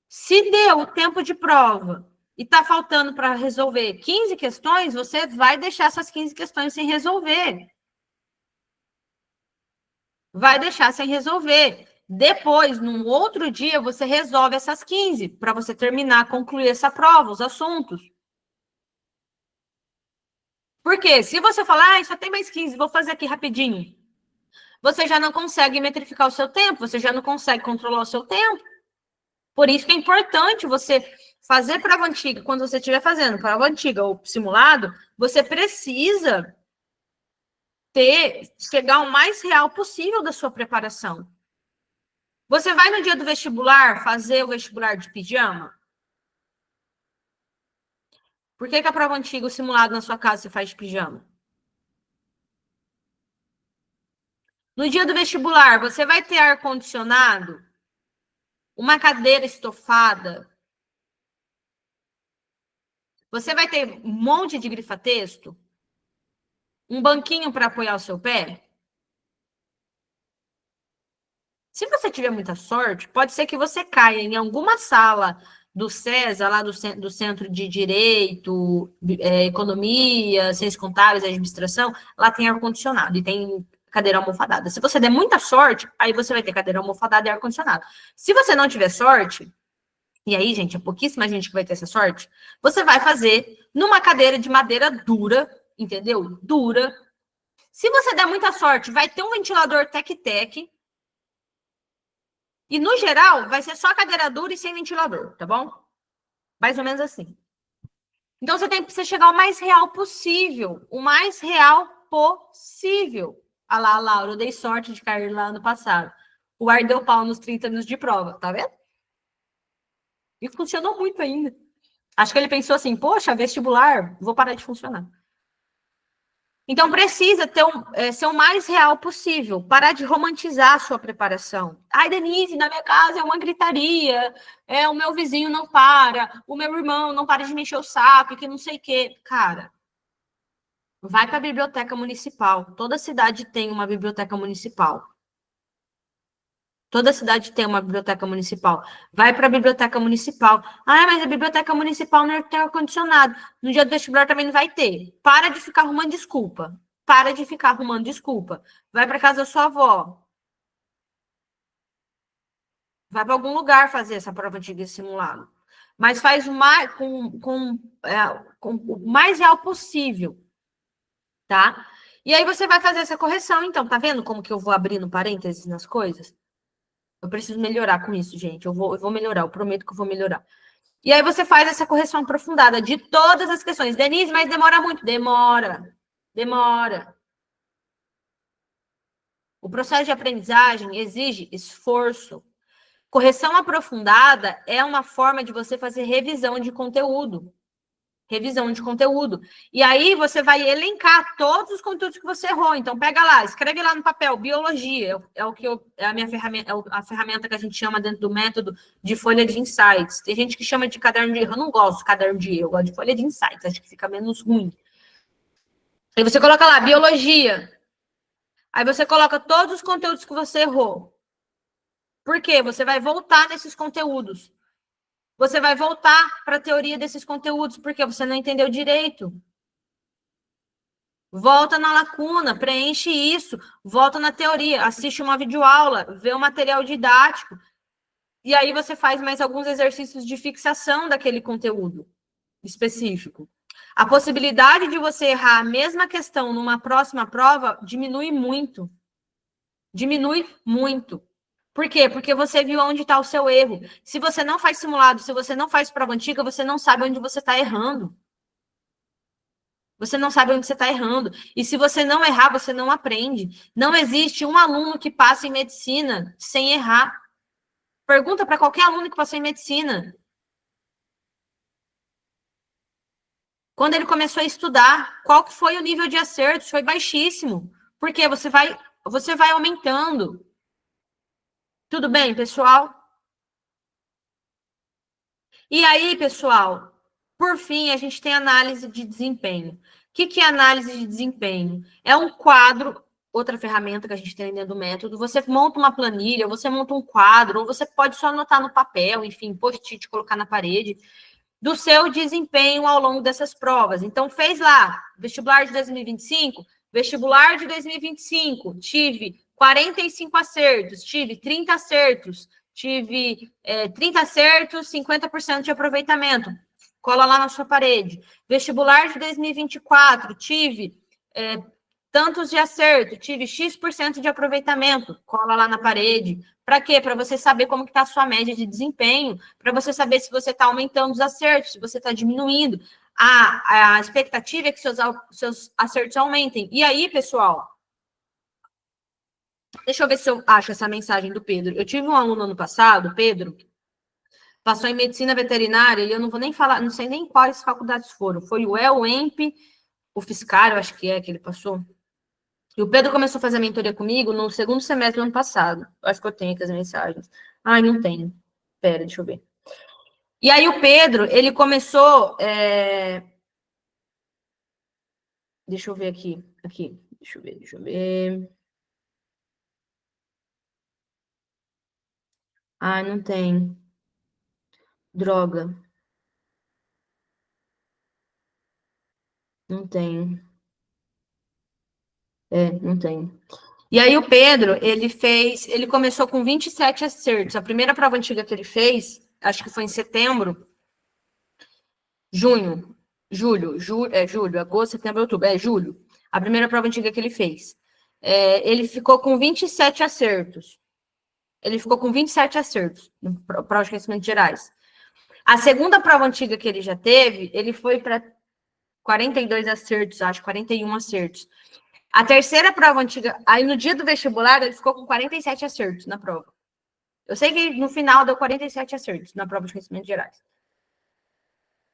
Se deu o tempo de prova e está faltando para resolver 15 questões, você vai deixar essas 15 questões sem resolver. Vai deixar sem resolver. Depois, num outro dia, você resolve essas 15 para você terminar, concluir essa prova, os assuntos. Porque se você falar, só tem mais 15, vou fazer aqui rapidinho, você já não consegue metrificar o seu tempo, você já não consegue controlar o seu tempo. Por isso que é importante você fazer prova antiga, quando você estiver fazendo prova antiga ou simulado, você precisa chegar o mais real possível da sua preparação. Você vai no dia do vestibular fazer o vestibular de pijama? Por que a prova antiga, o simulado na sua casa, você faz de pijama? No dia do vestibular, você vai ter ar-condicionado? Uma cadeira estofada? Você vai ter um monte de grifa-texto? Um banquinho para apoiar o seu pé? Se você tiver muita sorte, pode ser que você caia em alguma sala do CESA, lá do Centro de Direito, Economia, Ciências Contábeis, Administração, lá tem ar-condicionado e tem cadeira almofadada. Se você der muita sorte, aí você vai ter cadeira almofadada e ar-condicionado. Se você não tiver sorte, e aí, gente, é pouquíssima gente que vai ter essa sorte, você vai fazer numa cadeira de madeira dura, entendeu? Dura. Se você der muita sorte, vai ter um ventilador tec-tec. E, no geral, vai ser só cadeira dura e sem ventilador, tá bom? Mais ou menos assim. Então, você tem que chegar o mais real possível. O mais real possível. Ah lá, Laura, eu dei sorte de cair lá ano passado. O ar deu pau nos 30 anos de prova, tá vendo? E funcionou muito ainda. Acho que ele pensou assim, poxa, vestibular, vou parar de funcionar. Então, precisa ser o mais real possível, parar de romantizar a sua preparação. Ai, Denise, na minha casa é uma gritaria, o meu vizinho não para, o meu irmão não para de me encher o saco, que não sei o quê. Cara, vai para a biblioteca municipal. Toda cidade tem uma biblioteca municipal. Toda cidade tem uma biblioteca municipal. Vai para a biblioteca municipal. Ah, mas a biblioteca municipal não tem ar-condicionado. No dia do vestibular também não vai ter. Para de ficar arrumando desculpa. Para de ficar arrumando desculpa. Vai para casa da sua avó. Vai para algum lugar fazer essa prova antiga e simulado. Mas faz o mais, com o mais real possível, tá? E aí você vai fazer essa correção, então, tá vendo como que eu vou abrindo parênteses nas coisas? Eu preciso melhorar com isso, gente. Eu vou melhorar, eu prometo que eu vou melhorar. E aí você faz essa correção aprofundada de todas as questões. Denise, mas demora muito. Demora. Demora. O processo de aprendizagem exige esforço. Correção aprofundada é uma forma de você fazer revisão de conteúdo. Revisão de conteúdo. E aí você vai elencar todos os conteúdos que você errou. Então pega lá, escreve lá no papel, biologia, é a minha ferramenta, a ferramenta que a gente chama dentro do método de folha de insights. Tem gente que chama de caderno de erro, eu não gosto de caderno de erro, eu gosto de folha de insights, acho que fica menos ruim. Aí você coloca lá, biologia. Aí você coloca todos os conteúdos que você errou. Por quê? Você vai voltar nesses conteúdos. Você vai voltar para a teoria desses conteúdos, porque você não entendeu direito. Volta na lacuna, preenche isso, volta na teoria, assiste uma videoaula, vê o material didático, e aí você faz mais alguns exercícios de fixação daquele conteúdo específico. A possibilidade de você errar a mesma questão numa próxima prova diminui muito. Diminui muito. Por quê? Porque você viu onde está o seu erro. Se você não faz simulado, se você não faz prova antiga, você não sabe onde você está errando. Você não sabe onde você está errando. E se você não errar, você não aprende. Não existe um aluno que passe em medicina sem errar. Pergunta para qualquer aluno que passou em medicina. Quando ele começou a estudar, qual que foi o nível de acertos? Foi baixíssimo. Porque você vai aumentando. Tudo bem, pessoal? E aí, pessoal, por fim, a gente tem análise de desempenho. O que é análise de desempenho? É um quadro, outra ferramenta que a gente tem dentro do método. Você monta uma planilha, você monta um quadro, ou você pode só anotar no papel, enfim, post-it, colocar na parede, do seu desempenho ao longo dessas provas. Então, fez lá, vestibular de 2025, vestibular de 2025, tive 45 acertos, tive 30 acertos, tive 30 acertos, 50% de aproveitamento. Cola lá na sua parede. Vestibular de 2024, tive tantos de acerto, tive X% de aproveitamento. Cola lá na parede. Para quê? Para você saber como está a sua média de desempenho, para você saber se você está aumentando os acertos, se você está diminuindo. A expectativa é que seus acertos aumentem. E aí, pessoal, deixa eu ver se eu acho essa mensagem do Pedro. Eu tive um aluno ano passado, Pedro, passou em medicina veterinária, e eu não vou nem falar, não sei nem quais faculdades foram. Foi o El, o EMP, o Fiscar, eu acho que ele passou. E o Pedro começou a fazer a mentoria comigo no segundo semestre do ano passado. Eu acho que eu tenho aqui as mensagens. Ai, não tenho. Pera, deixa eu ver. E aí o Pedro, ele começou... Deixa eu ver aqui. Aqui. Deixa eu ver. Ai, não tem. Droga. Não tem. Não tem. E aí o Pedro, ele começou com 27 acertos. A primeira prova antiga que ele fez, acho que foi em setembro, julho, agosto, setembro, outubro, julho. A primeira prova antiga que ele fez. Ele ficou com 27 acertos. Ele ficou com 27 acertos no prova de conhecimentos gerais. A segunda prova antiga que ele já teve, ele foi para 42 acertos, acho, 41 acertos. A terceira prova antiga, aí no dia do vestibular, ele ficou com 47 acertos na prova. Eu sei que no final deu 47 acertos na prova de conhecimentos gerais.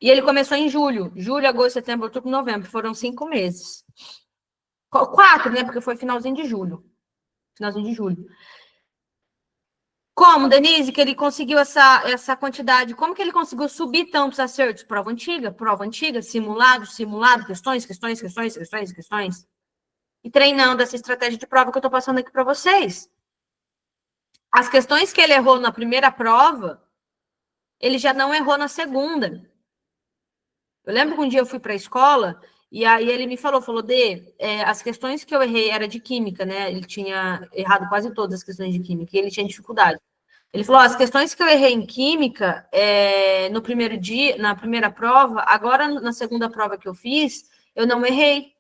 E ele começou em julho, agosto, setembro, outubro, novembro. Foram 5 meses. 4, né? Porque foi finalzinho de julho. Como, Denise, que ele conseguiu essa quantidade? Como que ele conseguiu subir tantos acertos? Prova antiga, simulado, questões. E treinando essa estratégia de prova que eu estou passando aqui para vocês. As questões que ele errou na primeira prova, ele já não errou na segunda. Eu lembro que um dia eu fui para a escola e aí ele me falou, as questões que eu errei era de química, né? Ele tinha errado quase todas as questões de química e ele tinha dificuldade. Ele falou, as questões que eu errei em química no primeiro dia, na primeira prova, agora na segunda prova que eu fiz, eu não errei.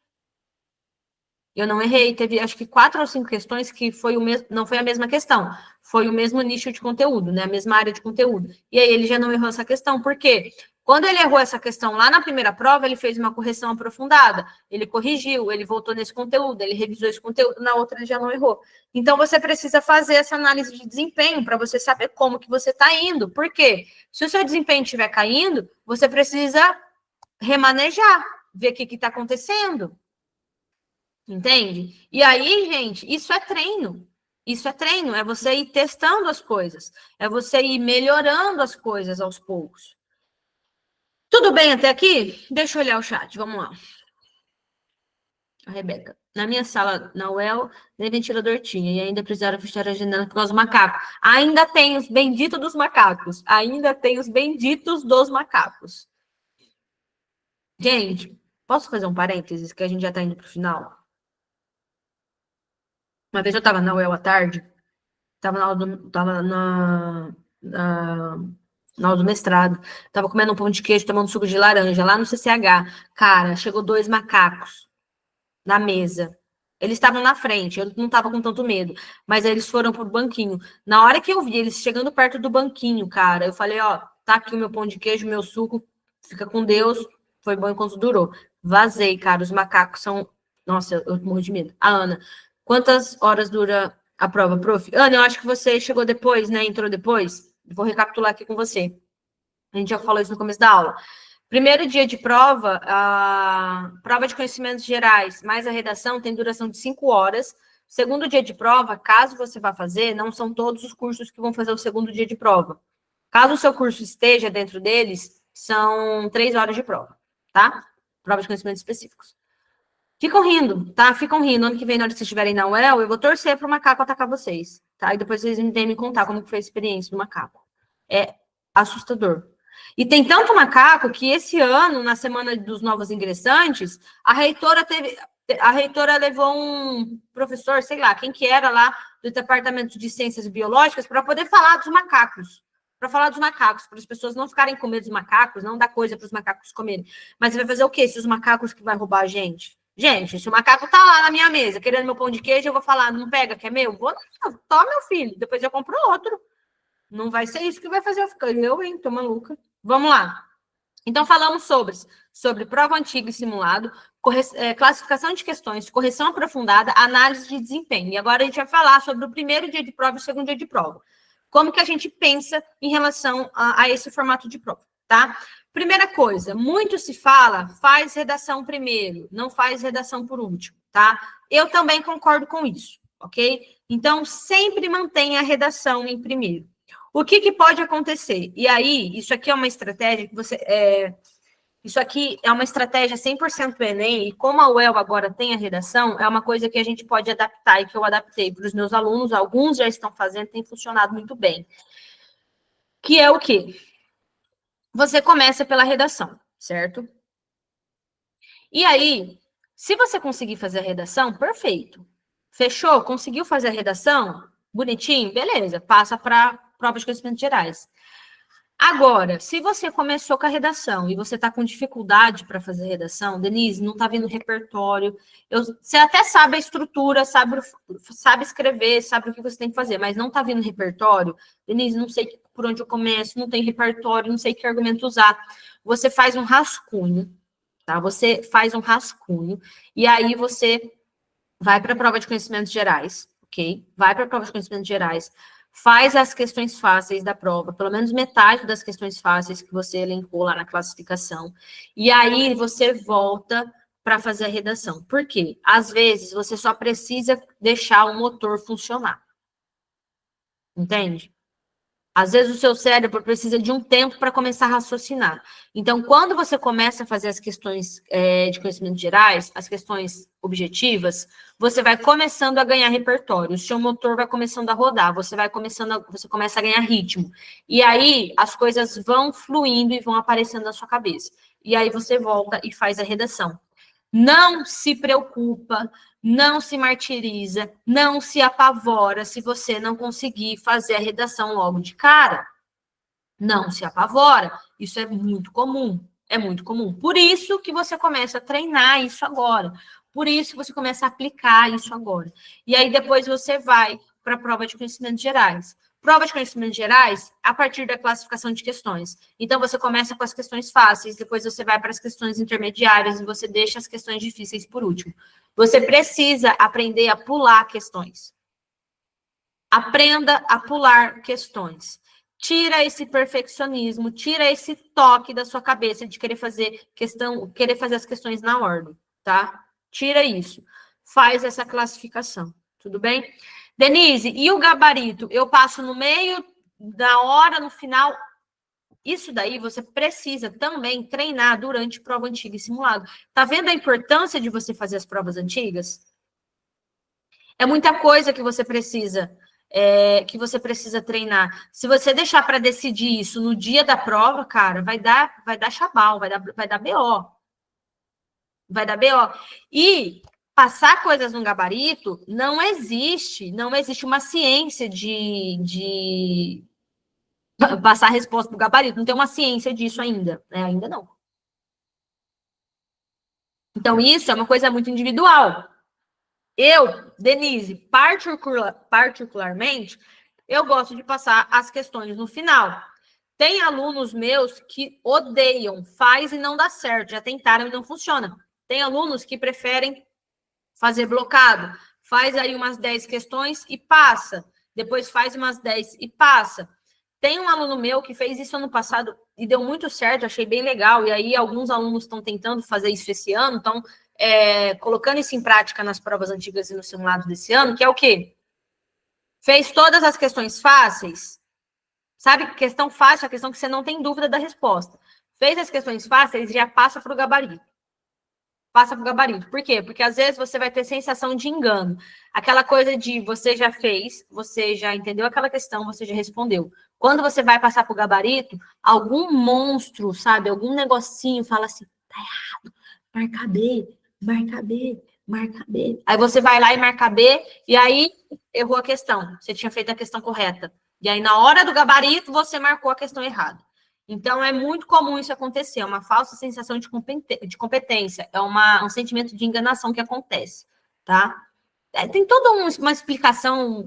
Eu não errei. Teve, acho que 4 ou 5 questões que foi o mesmo, não foi a mesma questão, foi o mesmo nicho de conteúdo, né? A mesma área de conteúdo. E aí ele já não errou essa questão. Por quê? Quando ele errou essa questão lá na primeira prova, ele fez uma correção aprofundada, ele corrigiu, ele voltou nesse conteúdo, ele revisou esse conteúdo, na outra ele já não errou. Então, você precisa fazer essa análise de desempenho para você saber como que você está indo. Por quê? Se o seu desempenho estiver caindo, você precisa remanejar, ver o que está acontecendo. Entende? E aí, gente, isso é treino. Isso é treino, é você ir testando as coisas, é você ir melhorando as coisas aos poucos. Tudo bem até aqui? Deixa eu olhar o chat, vamos lá. A Rebeca. Na minha sala, na UEL, nem ventilador tinha, e ainda precisaram fechar a janela por causa dos macacos. Ainda tem os benditos dos macacos. Ainda tem os benditos dos macacos. Gente, posso fazer um parênteses, que a gente já tá indo pro final? Uma vez eu tava na UEL à tarde, tava na aula do mestrado, tava comendo um pão de queijo, tomando suco de laranja, lá no CCH. Cara, chegou 2 macacos na mesa. Eles estavam na frente, eu não estava com tanto medo, mas aí eles foram pro banquinho. Na hora que eu vi eles chegando perto do banquinho, cara, eu falei, ó, tá aqui o meu pão de queijo, meu suco, fica com Deus, foi bom enquanto durou. Vazei, cara, os macacos são... Nossa, eu morro de medo. A Ana, quantas horas dura a prova, prof? Ana, eu acho que você chegou depois, né, entrou depois. Vou recapitular aqui com você. A gente já falou isso no começo da aula. Primeiro dia de prova, a prova de conhecimentos gerais, mais a redação, tem duração de 5 horas. Segundo dia de prova, caso você vá fazer, não são todos os cursos que vão fazer o segundo dia de prova. Caso o seu curso esteja dentro deles, são 3 horas de prova, tá? Prova de conhecimentos específicos. Ficam rindo, tá? Ficam rindo. Ano que vem, na hora que vocês estiverem na UEL, eu vou torcer para o macaco atacar vocês, tá? E depois vocês vêm me contar como foi a experiência do macaco. É assustador. E tem tanto macaco que esse ano, na semana dos novos ingressantes, a reitora levou um professor, sei lá, quem que era lá do Departamento de Ciências Biológicas, para poder falar dos macacos. Para falar dos macacos, para as pessoas não ficarem com medo dos macacos, não dar coisa para os macacos comerem. Mas você vai fazer o quê se os macacos que vai roubar a gente? Gente, se o macaco tá lá na minha mesa, querendo meu pão de queijo, eu vou falar, não pega, que é meu? Vou, não, toma, meu filho, depois eu compro outro. Não vai ser isso que vai fazer eu ficar. Eu, hein? Tô maluca. Vamos lá. Então, falamos sobre prova antiga e simulado, classificação de questões, correção aprofundada, análise de desempenho. E agora a gente vai falar sobre o primeiro dia de prova e o segundo dia de prova. Como que a gente pensa em relação a esse formato de prova, tá? Primeira coisa, muito se fala, faz redação primeiro, não faz redação por último, tá? Eu também concordo com isso, ok? Então, sempre mantenha a redação em primeiro. O que pode acontecer? E aí, isso aqui é uma estratégia que isso aqui é uma estratégia 100% do Enem, e como a UEL agora tem a redação, é uma coisa que a gente pode adaptar, e que eu adaptei para os meus alunos, alguns já estão fazendo, tem funcionado muito bem. Que é o quê? Você começa pela redação, certo? E aí, se você conseguir fazer a redação, perfeito. Fechou? Conseguiu fazer a redação? Bonitinho? Beleza, passa para prova de conhecimentos gerais. Agora, se você começou com a redação e você está com dificuldade para fazer redação, Denise, não está vindo repertório, você até sabe a estrutura, sabe escrever, sabe o que você tem que fazer, mas não está vindo repertório, Denise, não sei por onde eu começo, não tem repertório, não sei que argumento usar. Você faz um rascunho, tá? Você faz um rascunho e aí você vai para a prova de conhecimentos gerais, ok? Vai para a prova de conhecimentos gerais, faz as questões fáceis da prova, pelo menos metade das questões fáceis que você elencou lá na classificação, e aí você volta para fazer a redação. Por quê? Às vezes, você só precisa deixar o motor funcionar. Entende? Às vezes, o seu cérebro precisa de um tempo para começar a raciocinar. Então, quando você começa a fazer as questões de conhecimentos gerais, as questões objetivas, você vai começando a ganhar repertório, o seu motor vai começando a rodar, você começa a ganhar ritmo. E aí, as coisas vão fluindo e vão aparecendo na sua cabeça. E aí, você volta e faz a redação. Não se preocupa, não se martiriza, não se apavora se você não conseguir fazer a redação logo de cara. Não se apavora. Isso é muito comum. É muito comum. Por isso que você começa a treinar isso agora. Por isso que você começa a aplicar isso agora. E aí depois você vai para a prova de conhecimentos gerais. Prova de conhecimentos gerais a partir da classificação de questões. Então você começa com as questões fáceis, depois você vai para as questões intermediárias e você deixa as questões difíceis por último. Você precisa aprender a pular questões. Aprenda a pular questões. Tira esse perfeccionismo, tira esse toque da sua cabeça de querer fazer as questões na ordem, tá? Tira isso. Faz essa classificação, tudo bem? Denise, e o gabarito? Eu passo no meio, da hora, no final. Isso daí você precisa também treinar durante prova antiga e simulado. Tá vendo a importância de você fazer as provas antigas? É muita coisa que você precisa treinar. Se você deixar para decidir isso no dia da prova, cara, vai dar chabal, vai dar BO. Vai dar BO. E passar coisas no gabarito não existe uma ciência de passar a resposta pro gabarito. Não tem uma ciência disso ainda, né? Ainda não. Então, isso é uma coisa muito individual. Eu, Denise, particularmente, eu gosto de passar as questões no final. Tem alunos meus que odeiam, faz e não dá certo, já tentaram e não funciona. Tem alunos que preferem fazer blocado, faz aí umas 10 questões e passa, depois faz umas 10 e passa. Tem um aluno meu que fez isso ano passado e deu muito certo, achei bem legal, e aí alguns alunos estão tentando fazer isso esse ano, então colocando isso em prática nas provas antigas e no simulado desse ano, que é o quê? Fez todas as questões fáceis, sabe? Questão fácil, a questão que você não tem dúvida da resposta. Fez as questões fáceis, já passa para o gabarito. Passa para o gabarito. Por quê? Porque às vezes você vai ter sensação de engano. Aquela coisa de você já fez, você já entendeu aquela questão, você já respondeu. Quando você vai passar para o gabarito, algum monstro, sabe? Algum negocinho fala assim, tá errado, marca B, marca B, marca B. Aí você vai lá e marca B, e aí errou a questão. Você tinha feito a questão correta. E aí, na hora do gabarito, você marcou a questão errada. Então, é muito comum isso acontecer, é uma falsa sensação de competência, é um sentimento de enganação que acontece, tá? Tem toda uma explicação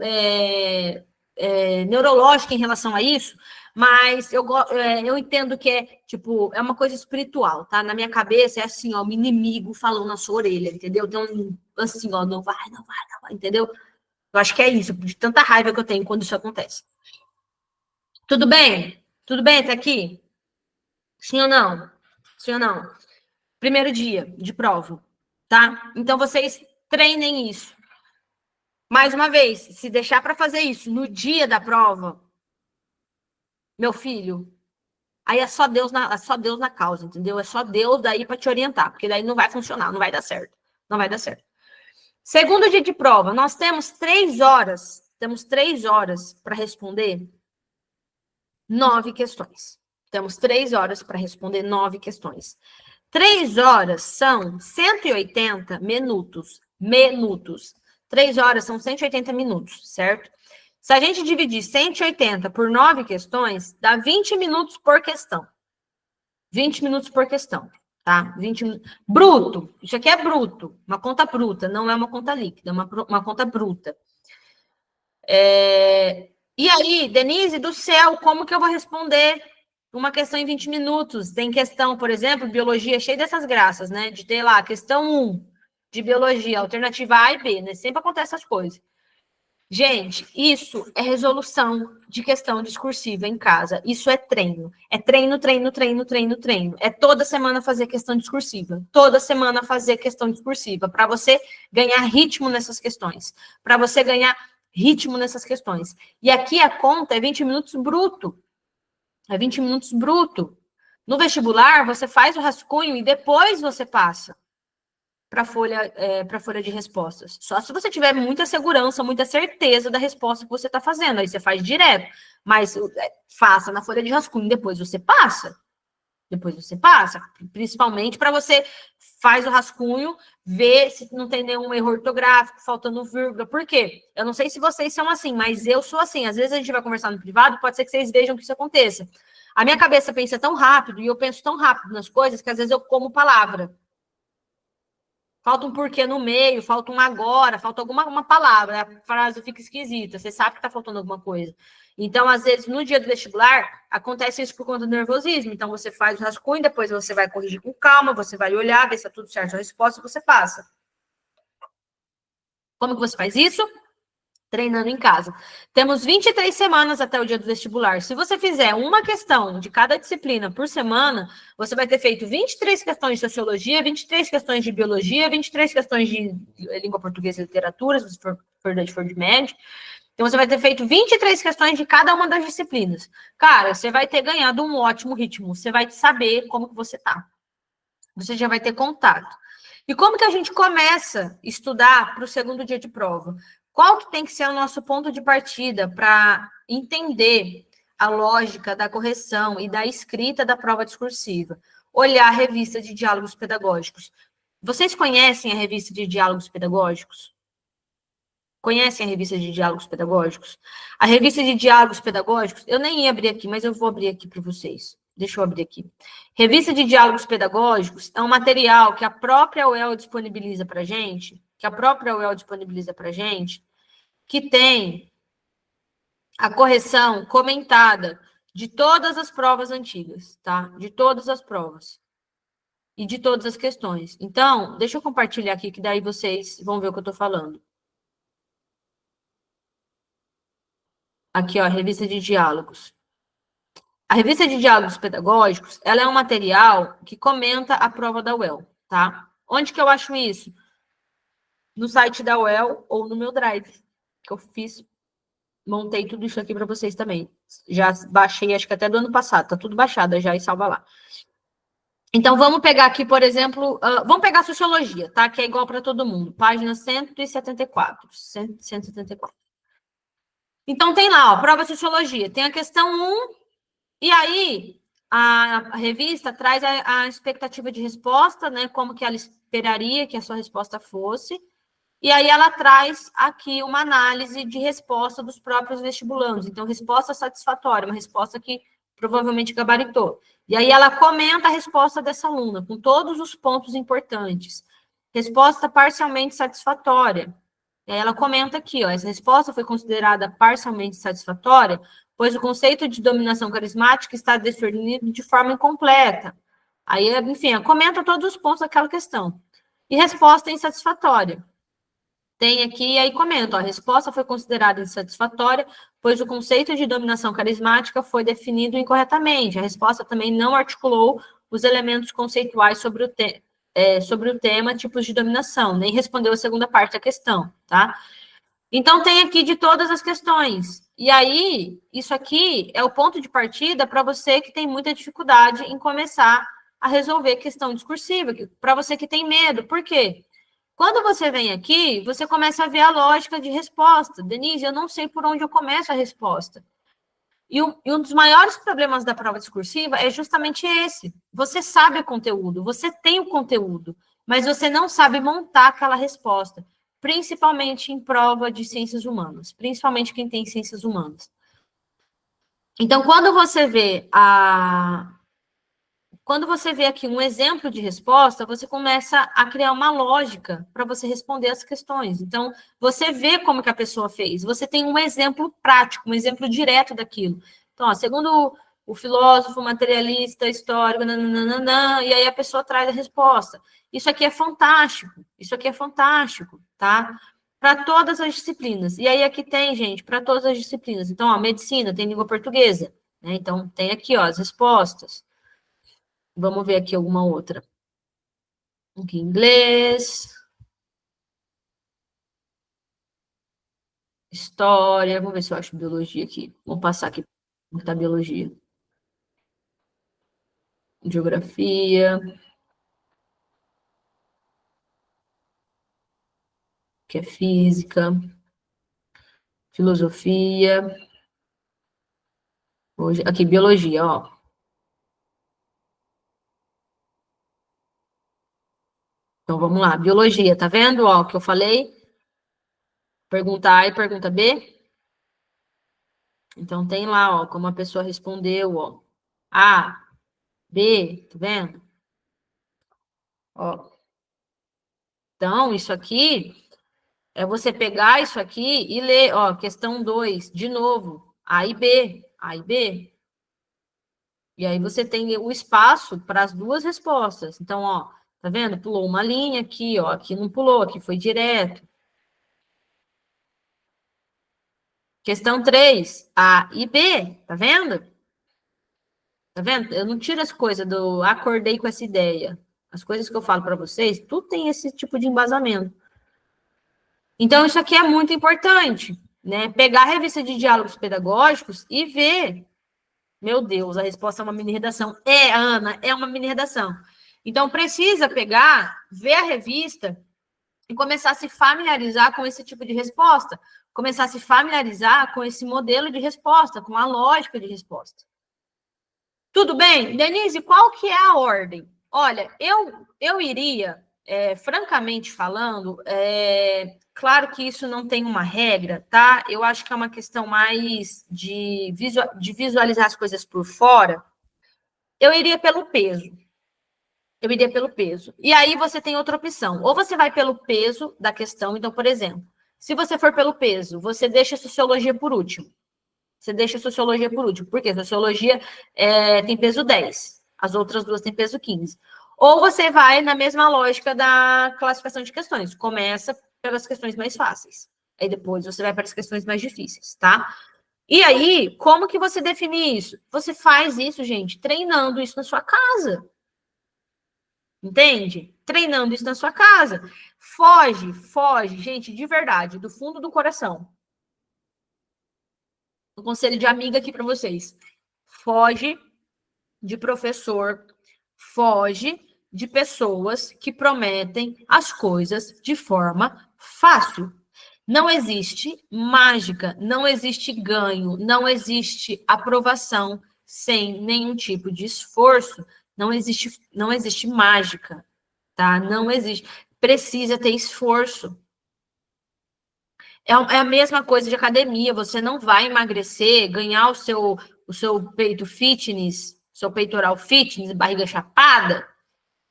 neurológica em relação a isso, mas eu entendo que é uma coisa espiritual, tá? Na minha cabeça é assim, ó, o inimigo falando na sua orelha, entendeu? Então, assim, ó, não vai, entendeu? Eu acho que é isso, de tanta raiva que eu tenho quando isso acontece. Tudo bem? Tudo bem até aqui? Sim ou não? Sim ou não? Primeiro dia de prova, tá? Então, vocês treinem isso. Mais uma vez, se deixar para fazer isso no dia da prova, meu filho, aí é só Deus na causa, entendeu? É só Deus daí para te orientar, porque daí não vai funcionar, não vai dar certo. Não vai dar certo. Segundo dia de prova, nós temos 3 horas. Temos 3 horas para responder 9 questões. Temos 3 horas para responder 9 questões. 3 horas são 180 minutos. 3 horas são 180 minutos, certo? Se a gente dividir 180 por 9 questões, dá 20 minutos por questão. 20 minutos por questão, tá? 20 minutos. Bruto. Isso aqui é bruto. Uma conta bruta, não é uma conta líquida, é uma conta bruta. E aí, Denise, do céu, como que eu vou responder uma questão em 20 minutos? Tem questão, por exemplo, biologia, cheia dessas graças, né? De ter lá, questão 1 de biologia, alternativa A e B, né? Sempre acontece essas coisas. Gente, isso é resolução de questão discursiva em casa. Isso é treino. É treino, treino, treino, treino, treino. É toda semana fazer questão discursiva. Toda semana fazer questão discursiva. Para você ganhar ritmo nessas questões. Para você ganhar ritmo nessas questões. E aqui a conta é 20 minutos bruto. É 20 minutos bruto. No vestibular, você faz o rascunho e depois você passa para a folha de respostas. Só se você tiver muita segurança, muita certeza da resposta que você está fazendo. Aí você faz direto. Mas faça na folha de rascunho, depois você passa. Depois você passa, principalmente para você faz o rascunho, vê se não tem nenhum erro ortográfico, faltando vírgula. Por quê? Eu não sei se vocês são assim, mas eu sou assim. Às vezes a gente vai conversar no privado, pode ser que vocês vejam que isso aconteça. A minha cabeça pensa tão rápido e eu penso tão rápido nas coisas que às vezes eu como palavra. Falta um porquê no meio, falta um agora, falta alguma uma palavra, a frase fica esquisita, você sabe que está faltando alguma coisa. Então, às vezes, no dia do vestibular, acontece isso por conta do nervosismo. Então, você faz o rascunho, depois você vai corrigir com calma, você vai olhar, ver se está tudo certo a resposta e você passa. Como que você faz isso? Treinando em casa. Temos 23 semanas até o dia do vestibular. Se você fizer uma questão de cada disciplina por semana, você vai ter feito 23 questões de sociologia, 23 questões de biologia, 23 questões de língua portuguesa e literatura, se você for de média. Então, você vai ter feito 23 questões de cada uma das disciplinas. Cara, você vai ter ganhado um ótimo ritmo. Você vai saber como que você tá. Você já vai ter contato. E como que a gente começa a estudar para o segundo dia de prova? Qual que tem que ser o nosso ponto de partida para entender a lógica da correção e da escrita da prova discursiva? Olhar a revista de diálogos pedagógicos. Vocês conhecem a revista de diálogos pedagógicos? Conhecem a revista de diálogos pedagógicos? A revista de diálogos pedagógicos, eu nem ia abrir aqui, mas eu vou abrir aqui para vocês. Deixa eu abrir aqui. Revista de Diálogos Pedagógicos é um material que a própria UEL disponibiliza para a gente, que tem a correção comentada de todas as provas antigas, tá? De todas as provas. E de todas as questões. Então, deixa eu compartilhar aqui, que daí vocês vão ver o que eu estou falando. Aqui, ó, revista de diálogos. A revista de diálogos pedagógicos, ela é um material que comenta a prova da UEL, tá? Onde que eu acho isso? No site da UEL ou no meu Drive, que eu fiz, montei tudo isso aqui para vocês também. Já baixei, acho que até do ano passado, tá tudo baixado já e salva lá. Então, vamos pegar aqui, por exemplo, vamos pegar sociologia, tá? Que é igual para todo mundo. Página 174. 174. Então, tem lá, ó, prova de sociologia. Tem a questão 1, e aí a revista traz a expectativa de resposta, né? Como que ela esperaria que a sua resposta fosse. E aí ela traz aqui uma análise de resposta dos próprios vestibulandos. Então, resposta satisfatória, uma resposta que provavelmente gabaritou. E aí ela comenta a resposta dessa aluna, com todos os pontos importantes. Resposta parcialmente satisfatória. E aí ela comenta aqui, ó, essa resposta foi considerada parcialmente satisfatória, pois o conceito de dominação carismática está definido de forma incompleta. Aí, enfim, ela comenta todos os pontos daquela questão. E resposta insatisfatória. Tem aqui, e aí comenta, ó, a resposta foi considerada insatisfatória, pois o conceito de dominação carismática foi definido incorretamente. A resposta também não articulou os elementos conceituais sobre o tema, tipos de dominação, nem respondeu a segunda parte da questão, tá? Então, tem aqui de todas as questões. E aí, isso aqui é o ponto de partida para você que tem muita dificuldade em começar a resolver questão discursiva, para você que tem medo. Por quê? Quando você vem aqui, você começa a ver a lógica de resposta. Denise, eu não sei por onde eu começo a resposta. E um dos maiores problemas da prova discursiva é justamente esse. Você sabe o conteúdo, você tem o conteúdo, mas você não sabe montar aquela resposta, principalmente em prova de ciências humanas, principalmente quem tem ciências humanas. Então, quando você vê aqui um exemplo de resposta, você começa a criar uma lógica para você responder as questões. Então, você vê como que a pessoa fez. Você tem um exemplo prático, um exemplo direto daquilo. Então, ó, segundo o filósofo, materialista, histórico, nananana, e aí a pessoa traz a resposta. Isso aqui é fantástico. Isso aqui é fantástico, tá? Para todas as disciplinas. E aí aqui tem, gente, para todas as disciplinas. Então, ó, medicina, tem língua portuguesa, né? Então, tem aqui, ó, as respostas. Vamos ver aqui alguma outra. Aqui, inglês. História. Vamos ver se eu acho biologia aqui. Vou passar aqui como está biologia. Geografia. Que é física. Filosofia. Hoje, aqui, biologia, ó. Então, vamos lá. Biologia, tá vendo, ó, o que eu falei? Pergunta A e pergunta B. Então, tem lá, ó, como a pessoa respondeu, ó. A, B, tá vendo? Ó. Então, isso aqui é você pegar isso aqui e ler, ó, questão 2 de novo, A e B, A e B. E aí você tem o espaço para as duas respostas. Então, ó, tá vendo? Pulou uma linha aqui, ó, aqui não pulou, aqui foi direto. Questão 3, A e B, tá vendo? Tá vendo? Eu não tiro as coisas do acordei com essa ideia. As coisas que eu falo para vocês, tudo tem esse tipo de embasamento. Então, isso aqui é muito importante, né? Pegar a revista de diálogos pedagógicos e ver. Meu Deus, a resposta é uma mini redação. É, Ana, é uma mini redação. Então, precisa pegar, ver a revista e começar a se familiarizar com esse tipo de resposta. Começar a se familiarizar com esse modelo de resposta, com a lógica de resposta. Tudo bem? Denise, qual que é a ordem? Olha, eu iria, francamente falando, claro que isso não tem uma regra, tá? Eu acho que é uma questão mais de visualizar as coisas por fora. Eu iria pelo peso. Eu iria pelo peso. E aí você tem outra opção. Ou você vai pelo peso da questão. Então, por exemplo, se você for pelo peso, você deixa a sociologia por último. Você deixa a sociologia por último. Por quê? A sociologia tem peso 10. As outras duas têm peso 15. Ou você vai na mesma lógica da classificação de questões. Começa pelas questões mais fáceis. Aí depois você vai para as questões mais difíceis, tá? E aí, como que você define isso? Você faz isso, gente, treinando isso na sua casa. Entende? Treinando isso na sua casa. Foge, gente, de verdade, do fundo do coração. Um conselho de amiga aqui para vocês. Foge de professor, foge de pessoas que prometem as coisas de forma fácil. Não existe mágica, não existe ganho, não existe aprovação sem nenhum tipo de esforço. Não existe mágica, tá? Não existe. Precisa ter esforço. É a mesma coisa de academia. Você não vai emagrecer, ganhar o seu peito fitness, seu peitoral fitness, barriga chapada,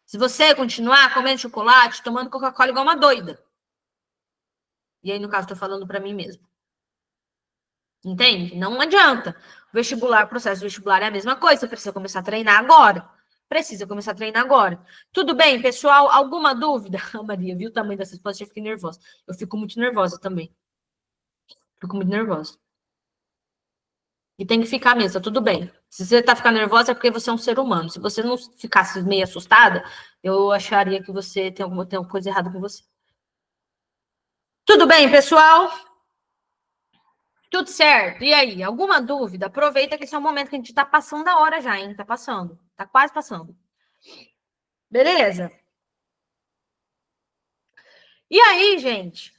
se você continuar comendo chocolate, tomando Coca-Cola igual uma doida. E aí, no caso, estou falando para mim mesmo. Entende? Não adianta. O processo vestibular é a mesma coisa. Você precisa começar a treinar agora. Precisa começar a treinar agora. Tudo bem, pessoal? Alguma dúvida? A Maria, viu o tamanho dessa resposta? Eu fiquei nervosa. Eu fico muito nervosa também. Fico muito nervosa. E tem que ficar mesmo, tá tudo bem. Se você tá ficando nervosa é porque você é um ser humano. Se você não ficasse meio assustada, eu acharia que você tem alguma coisa errada com você. Tudo bem, pessoal? Tudo certo? E aí, alguma dúvida? Aproveita que esse é o momento que a gente tá passando a hora já, hein? Tá passando. Tá quase passando. Beleza? E aí, gente,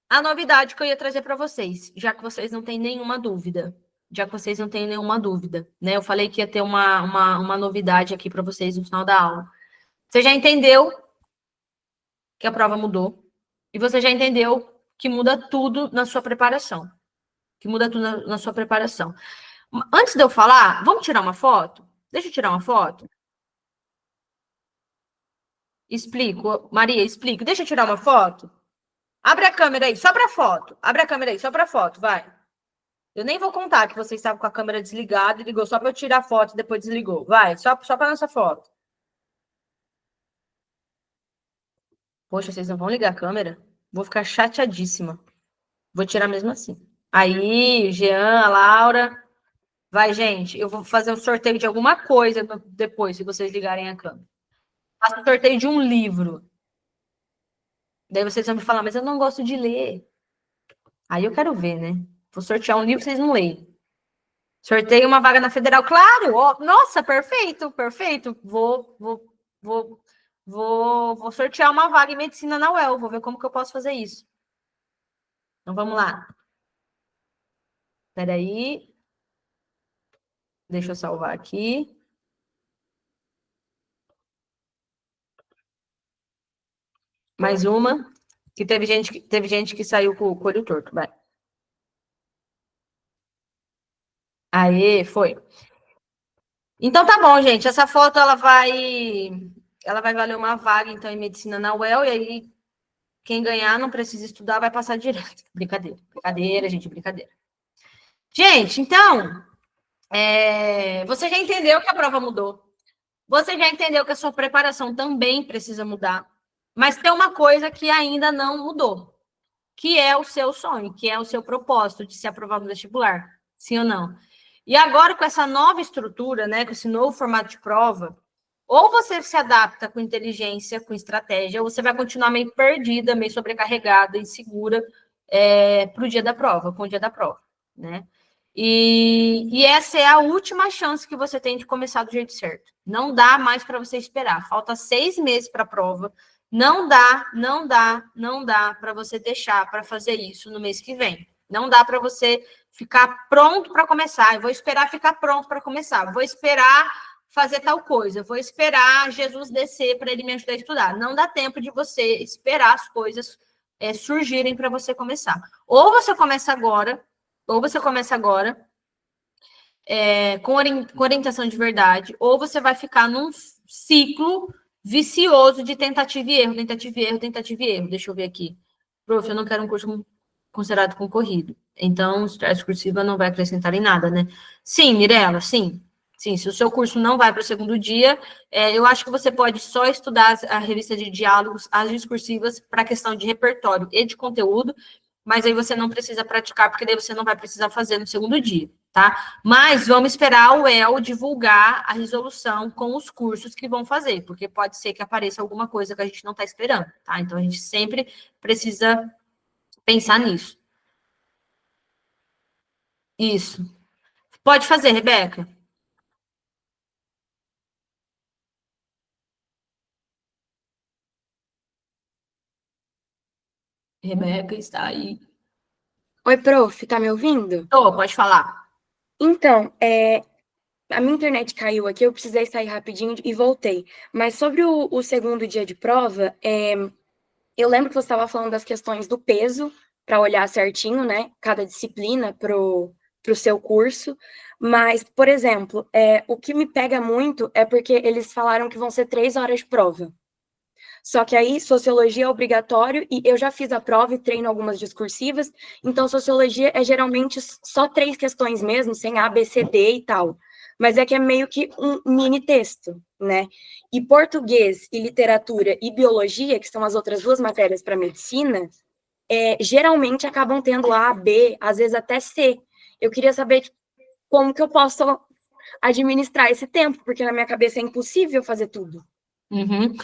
a novidade que eu ia trazer para vocês, já que vocês não têm nenhuma dúvida. Já que vocês não têm nenhuma dúvida, né? Eu falei que ia ter uma novidade aqui para vocês no final da aula. Você já entendeu que a prova mudou. E você já entendeu que muda tudo na sua preparação. Que muda tudo na sua preparação. Antes de eu falar, vamos tirar uma foto? Deixa eu tirar uma foto. Explico. Maria, explico. Deixa eu tirar uma foto. Abre a câmera aí, só para foto. Abre a câmera aí, só para foto, vai. Eu nem vou contar que você estava com a câmera desligada e ligou só para eu tirar a foto e depois desligou. Vai, só para nossa foto. Poxa, vocês não vão ligar a câmera? Vou ficar chateadíssima. Vou tirar mesmo assim. Aí, Jean, a Laura. Vai, gente, eu vou fazer um sorteio de alguma coisa depois, se vocês ligarem a câmera. Faço um sorteio de um livro. Daí vocês vão me falar, mas eu não gosto de ler. Aí eu quero ver, né? Vou sortear um livro que vocês não leem. Sorteio uma vaga na Federal, claro! Ó, nossa, perfeito, perfeito. Vou, vou sortear uma vaga em medicina na UEL. Vou ver como que eu posso fazer isso. Então vamos lá. Espera aí. Deixa eu salvar aqui. Mais uma, que teve gente que saiu com o olho torto, vai. Aê, foi. Então tá bom, gente. Essa foto ela vai valer uma vaga então em medicina na UEL, e aí quem ganhar não precisa estudar, vai passar direto. Brincadeira. Brincadeira, gente, brincadeira. Gente, então, você já entendeu que a prova mudou. Você já entendeu que a sua preparação também precisa mudar. Mas tem uma coisa que ainda não mudou, que é o seu sonho, que é o seu propósito de se aprovar no vestibular. Sim ou não? E agora, com essa nova estrutura, né, com esse novo formato de prova, ou você se adapta com inteligência, com estratégia, ou você vai continuar meio perdida, meio sobrecarregada, insegura para o dia da prova, com o dia da prova, né? E essa é a última chance que você tem de começar do jeito certo. Não dá mais para você esperar. Falta 6 meses para a prova. Não dá para você deixar para fazer isso no mês que vem. Não dá para você ficar pronto para começar. Eu vou esperar ficar pronto para começar. Vou esperar fazer tal coisa. Vou esperar Jesus descer para ele me ajudar a estudar. Não dá tempo de você esperar as coisas surgirem para você começar. Ou você começa agora, com orientação de verdade, ou você vai ficar num ciclo vicioso de tentativa e erro, tentativa e erro, tentativa e erro. Deixa eu ver aqui. Prof, eu não quero um curso considerado concorrido. Então, a cursiva não vai acrescentar em nada, né? Sim, Mirella, sim. Sim, se o seu curso não vai para o segundo dia, eu acho que você pode só estudar a revista de diálogos, as discursivas, para a questão de repertório e de conteúdo, mas aí você não precisa praticar, porque daí você não vai precisar fazer no segundo dia, tá? Mas vamos esperar o UEL divulgar a resolução com os cursos que vão fazer, porque pode ser que apareça alguma coisa que a gente não está esperando, tá? Então, a gente sempre precisa pensar nisso. Isso. Pode fazer, Rebeca. Rebeca está aí. Oi, prof, tá me ouvindo? Pode falar. Então, a minha internet caiu aqui, eu precisei sair rapidinho e voltei. Mas sobre o segundo dia de prova, eu lembro que você estava falando das questões do peso, para olhar certinho, né, cada disciplina pro seu curso. Mas, por exemplo, o que me pega muito é porque eles falaram que vão ser 3 horas de prova. Só que aí, sociologia é obrigatório, e eu já fiz a prova e treino algumas discursivas, então sociologia é geralmente só 3 questões mesmo, sem A, B, C, D e tal. Mas é que é meio que um mini texto, né? E português e literatura e biologia, que são as outras 2 matérias para medicina, geralmente acabam tendo A, B, às vezes até C. Eu queria saber tipo, como que eu posso administrar esse tempo, porque na minha cabeça é impossível fazer tudo. Uhum.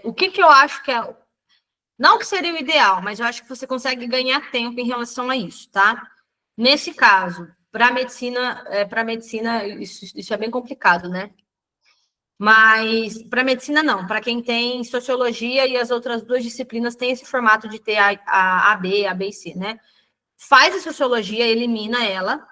O que eu acho que é. Não que seria o ideal, mas eu acho que você consegue ganhar tempo em relação a isso, tá? Nesse caso, para medicina, isso é bem complicado, né? Mas para medicina não, para quem tem sociologia e as outras 2 disciplinas tem esse formato de ter a B, a B e C, né? Faz a sociologia, elimina ela,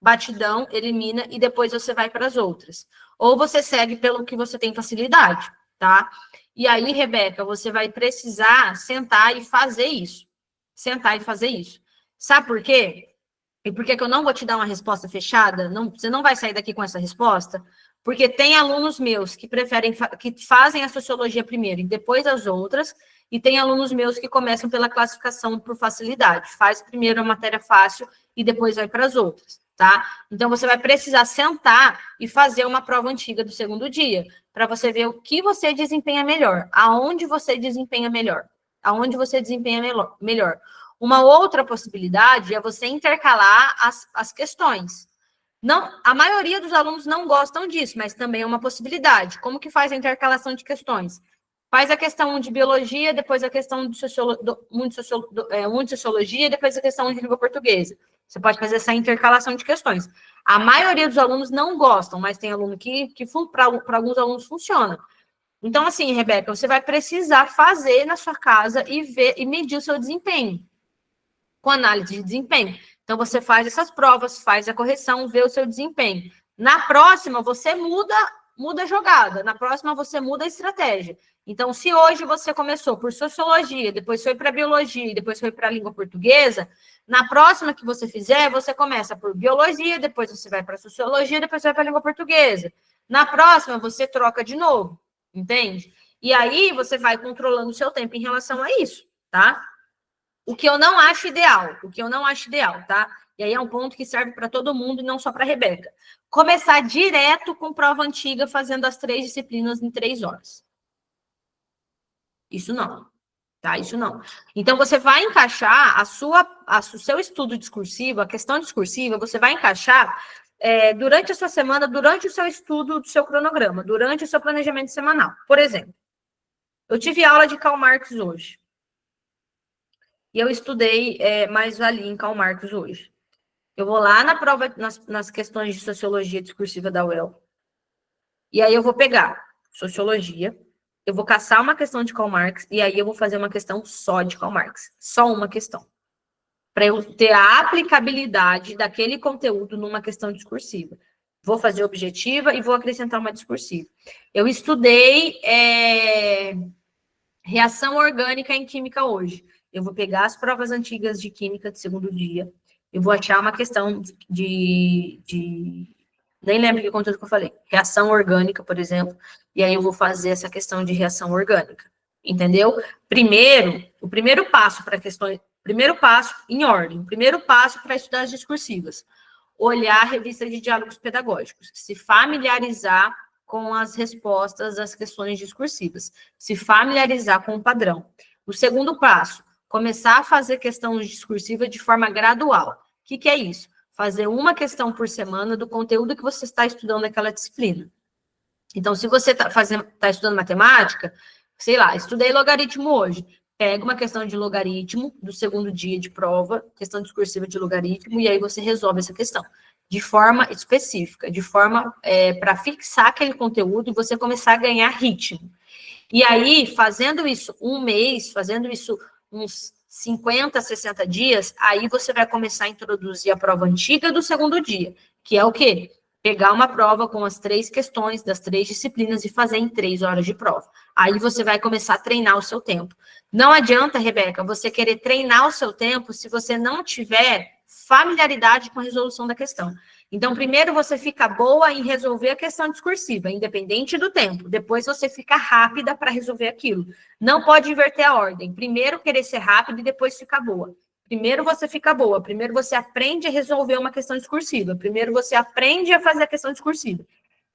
batidão, elimina e depois você vai para as outras. Ou você segue pelo que você tem facilidade, tá? E aí, Rebeca, você vai precisar sentar e fazer isso. Sentar e fazer isso. Sabe por quê? E por que eu não vou te dar uma resposta fechada? Não, você não vai sair daqui com essa resposta? Porque tem alunos meus que preferem, que fazem a sociologia primeiro e depois as outras, e tem alunos meus que começam pela classificação por facilidade. Faz primeiro a matéria fácil e depois vai para as outras, tá? Então, você vai precisar sentar e fazer uma prova antiga do segundo dia, para você ver o que você desempenha melhor, aonde você desempenha melhor, aonde você desempenha melhor. Uma outra possibilidade é você intercalar as questões. Não, a maioria dos alunos não gostam disso, mas também é uma possibilidade. Como que faz a intercalação de questões? Faz a questão de biologia, depois a questão de sociologia, depois a questão de língua portuguesa. Você pode fazer essa intercalação de questões. A maioria dos alunos não gostam, mas tem aluno que para alguns alunos funciona. Então, assim, Rebeca, você vai precisar fazer na sua casa e ver e medir o seu desempenho com análise de desempenho. Então, você faz essas provas, faz a correção, vê o seu desempenho. Na próxima, você muda muda a jogada. Na próxima, você muda a estratégia. Então, se hoje você começou por sociologia, depois foi para biologia, depois foi para a língua portuguesa, na próxima que você fizer, você começa por biologia, depois você vai para sociologia, depois você vai para a língua portuguesa. Na próxima, você troca de novo, entende? E aí, você vai controlando o seu tempo em relação a isso, tá? O que eu não acho ideal, tá? E aí é um ponto que serve para todo mundo e não só para a Rebeca. Começar direto com prova antiga, fazendo as 3 disciplinas em 3 horas. Isso não, tá? Isso não. Então, você vai encaixar o seu estudo discursivo, a questão discursiva, você vai encaixar durante a sua semana, durante o seu estudo do seu cronograma, durante o seu planejamento semanal. Por exemplo, eu tive aula de Karl Marx hoje. E eu estudei mais ali em Karl Marx hoje. Eu vou lá na prova, nas questões de sociologia discursiva da UEL. E aí eu vou pegar sociologia, eu vou caçar uma questão de Karl Marx, e aí eu vou fazer uma questão só de Karl Marx. Só uma questão. Para eu ter a aplicabilidade daquele conteúdo numa questão discursiva. Vou fazer objetiva e vou acrescentar uma discursiva. Eu estudei reação orgânica em química hoje. Eu vou pegar as provas antigas de química de segundo dia, eu vou achar uma questão nem lembro que conteúdo que eu falei, reação orgânica, por exemplo, e aí eu vou fazer essa questão de reação orgânica, entendeu? O primeiro passo para questões, primeiro passo em ordem, primeiro passo para estudar as discursivas, olhar a revista de diálogos pedagógicos, se familiarizar com as respostas às questões discursivas, se familiarizar com o padrão. O segundo passo, começar a fazer questão discursiva de forma gradual. O que é isso? Fazer uma questão por semana do conteúdo que você está estudando naquela disciplina. Então, se você está estudando matemática, sei lá, estudei logaritmo hoje, pega uma questão de logaritmo do segundo dia de prova, questão discursiva de logaritmo, e aí você resolve essa questão de forma específica, de forma para fixar aquele conteúdo e você começar a ganhar ritmo. E aí, fazendo isso um mês, fazendo isso uns 50, 60 dias, aí você vai começar a introduzir a prova antiga do segundo dia, que é o quê? Pegar uma prova com as 3 questões das 3 disciplinas e fazer em 3 horas de prova. Aí você vai começar a treinar o seu tempo. Não adianta, Rebeca, você querer treinar o seu tempo se você não tiver familiaridade com a resolução da questão. Então, primeiro você fica boa em resolver a questão discursiva, independente do tempo. Depois você fica rápida para resolver aquilo. Não pode inverter a ordem. Primeiro querer ser rápido e depois ficar boa. Primeiro você fica boa. Primeiro você aprende a resolver uma questão discursiva. Primeiro você aprende a fazer a questão discursiva.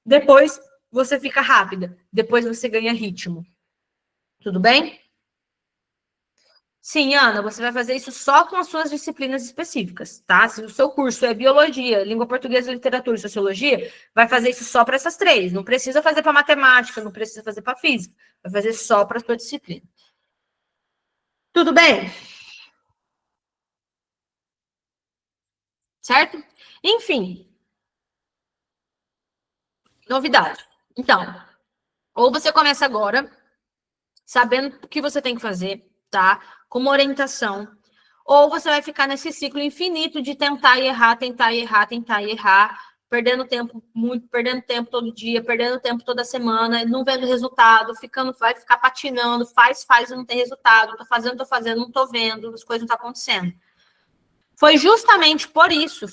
Depois você fica rápida. Depois você ganha ritmo. Tudo bem? Sim, Ana, você vai fazer isso só com as suas disciplinas específicas, tá? Se o seu curso é biologia, língua portuguesa, literatura e sociologia, vai fazer isso só para essas 3. Não precisa fazer para matemática, não precisa fazer para física. Vai fazer só para a sua disciplina. Tudo bem? Certo? Enfim. Novidade. Então, ou você começa agora, sabendo o que você tem que fazer, tá? Com uma orientação. Ou você vai ficar nesse ciclo infinito de tentar e errar, tentar e errar, tentar e errar, perdendo tempo muito, perdendo tempo todo dia, perdendo tempo toda semana, não vendo resultado, vai ficar patinando, faz e não tem resultado, tô fazendo, não tô vendo, as coisas não estão acontecendo. Foi justamente por isso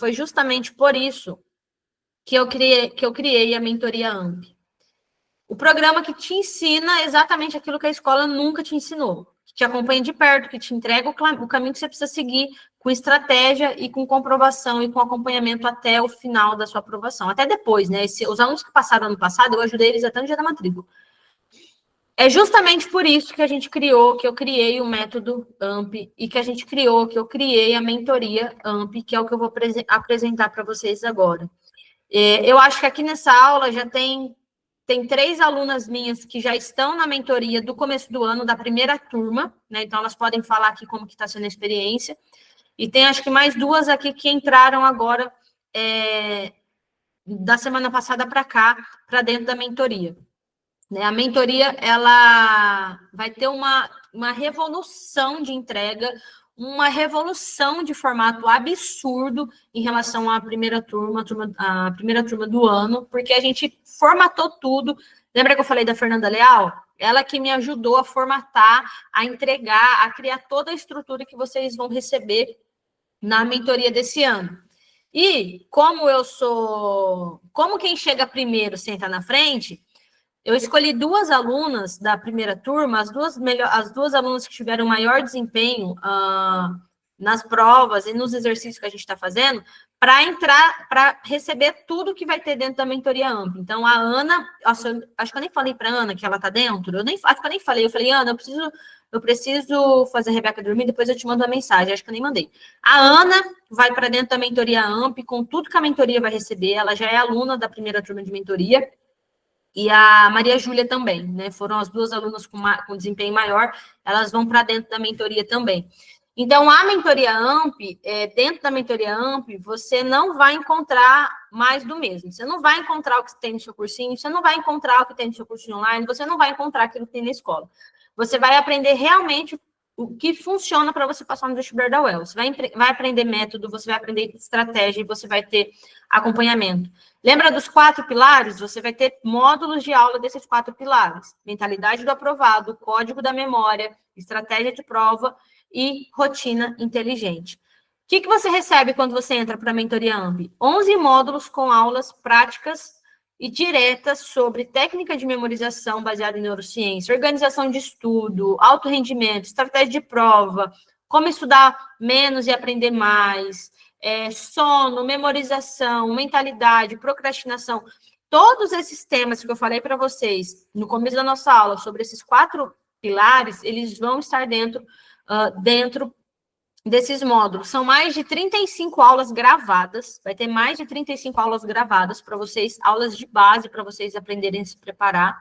que eu criei a mentoria AMP. O programa que te ensina exatamente aquilo que a escola nunca te ensinou, que te acompanha de perto, que te entrega o caminho que você precisa seguir com estratégia e com comprovação e com acompanhamento até o final da sua aprovação. Até depois, né? Os alunos que passaram ano passado, eu ajudei eles até no dia da matrícula. É justamente por isso que eu criei o método AMP e que eu criei a mentoria AMP, que é o que eu vou apresentar para vocês agora. Eu acho que aqui nessa aula já tem 3 alunas minhas que já estão na mentoria do começo do ano, da primeira turma, né? Então, elas podem falar aqui como que está sendo a experiência. E tem, acho que, mais 2 aqui que entraram agora, da semana passada para cá, para dentro da mentoria. Né? A mentoria, ela vai ter uma revolução de entrega, uma revolução de formato absurdo em relação à primeira turma, a primeira turma do ano, porque a gente formatou tudo. Lembra que eu falei da Fernanda Leal? Ela que me ajudou a formatar, a entregar, a criar toda a estrutura que vocês vão receber na mentoria desse ano. E como quem chega primeiro senta na frente, eu escolhi 2 alunas da primeira turma, as duas alunas que tiveram maior desempenho nas provas e nos exercícios que a gente está fazendo, para entrar, para receber tudo que vai ter dentro da mentoria ampla. Então, a Ana, acho que eu nem falei para a Ana que ela está dentro, acho que eu nem falei, eu falei, Ana, eu preciso fazer a Rebeca dormir, depois eu te mando uma mensagem, acho que eu nem mandei. A Ana vai para dentro da mentoria AMP, com tudo que a mentoria vai receber, ela já é aluna da primeira turma de mentoria, e a Maria Júlia também, né? Foram as 2 alunas com desempenho maior, elas vão para dentro da mentoria também. Então, a mentoria AMP, dentro da mentoria AMP, você não vai encontrar mais do mesmo. Você não vai encontrar o que tem no seu cursinho, você não vai encontrar o que tem no seu cursinho online, você não vai encontrar aquilo que tem na escola. Você vai aprender realmente o que funciona para você passar no vestibular da UEL. Você vai aprender método, você vai aprender estratégia e você vai ter acompanhamento. Lembra dos 4 pilares? Você vai ter módulos de aula desses 4 pilares. Mentalidade do aprovado, código da memória, estratégia de prova e rotina inteligente. O que você recebe quando você entra para a mentoria AMP? 11 módulos com aulas práticas e diretas sobre técnica de memorização baseada em neurociência, organização de estudo, alto rendimento, estratégia de prova, como estudar menos e aprender mais, sono, memorização, mentalidade, procrastinação. Todos esses temas que eu falei para vocês no começo da nossa aula sobre esses 4 pilares, eles vão estar dentro desses módulos. São mais de 35 aulas gravadas, vai ter mais de 35 aulas gravadas para vocês, aulas de base para vocês aprenderem a se preparar.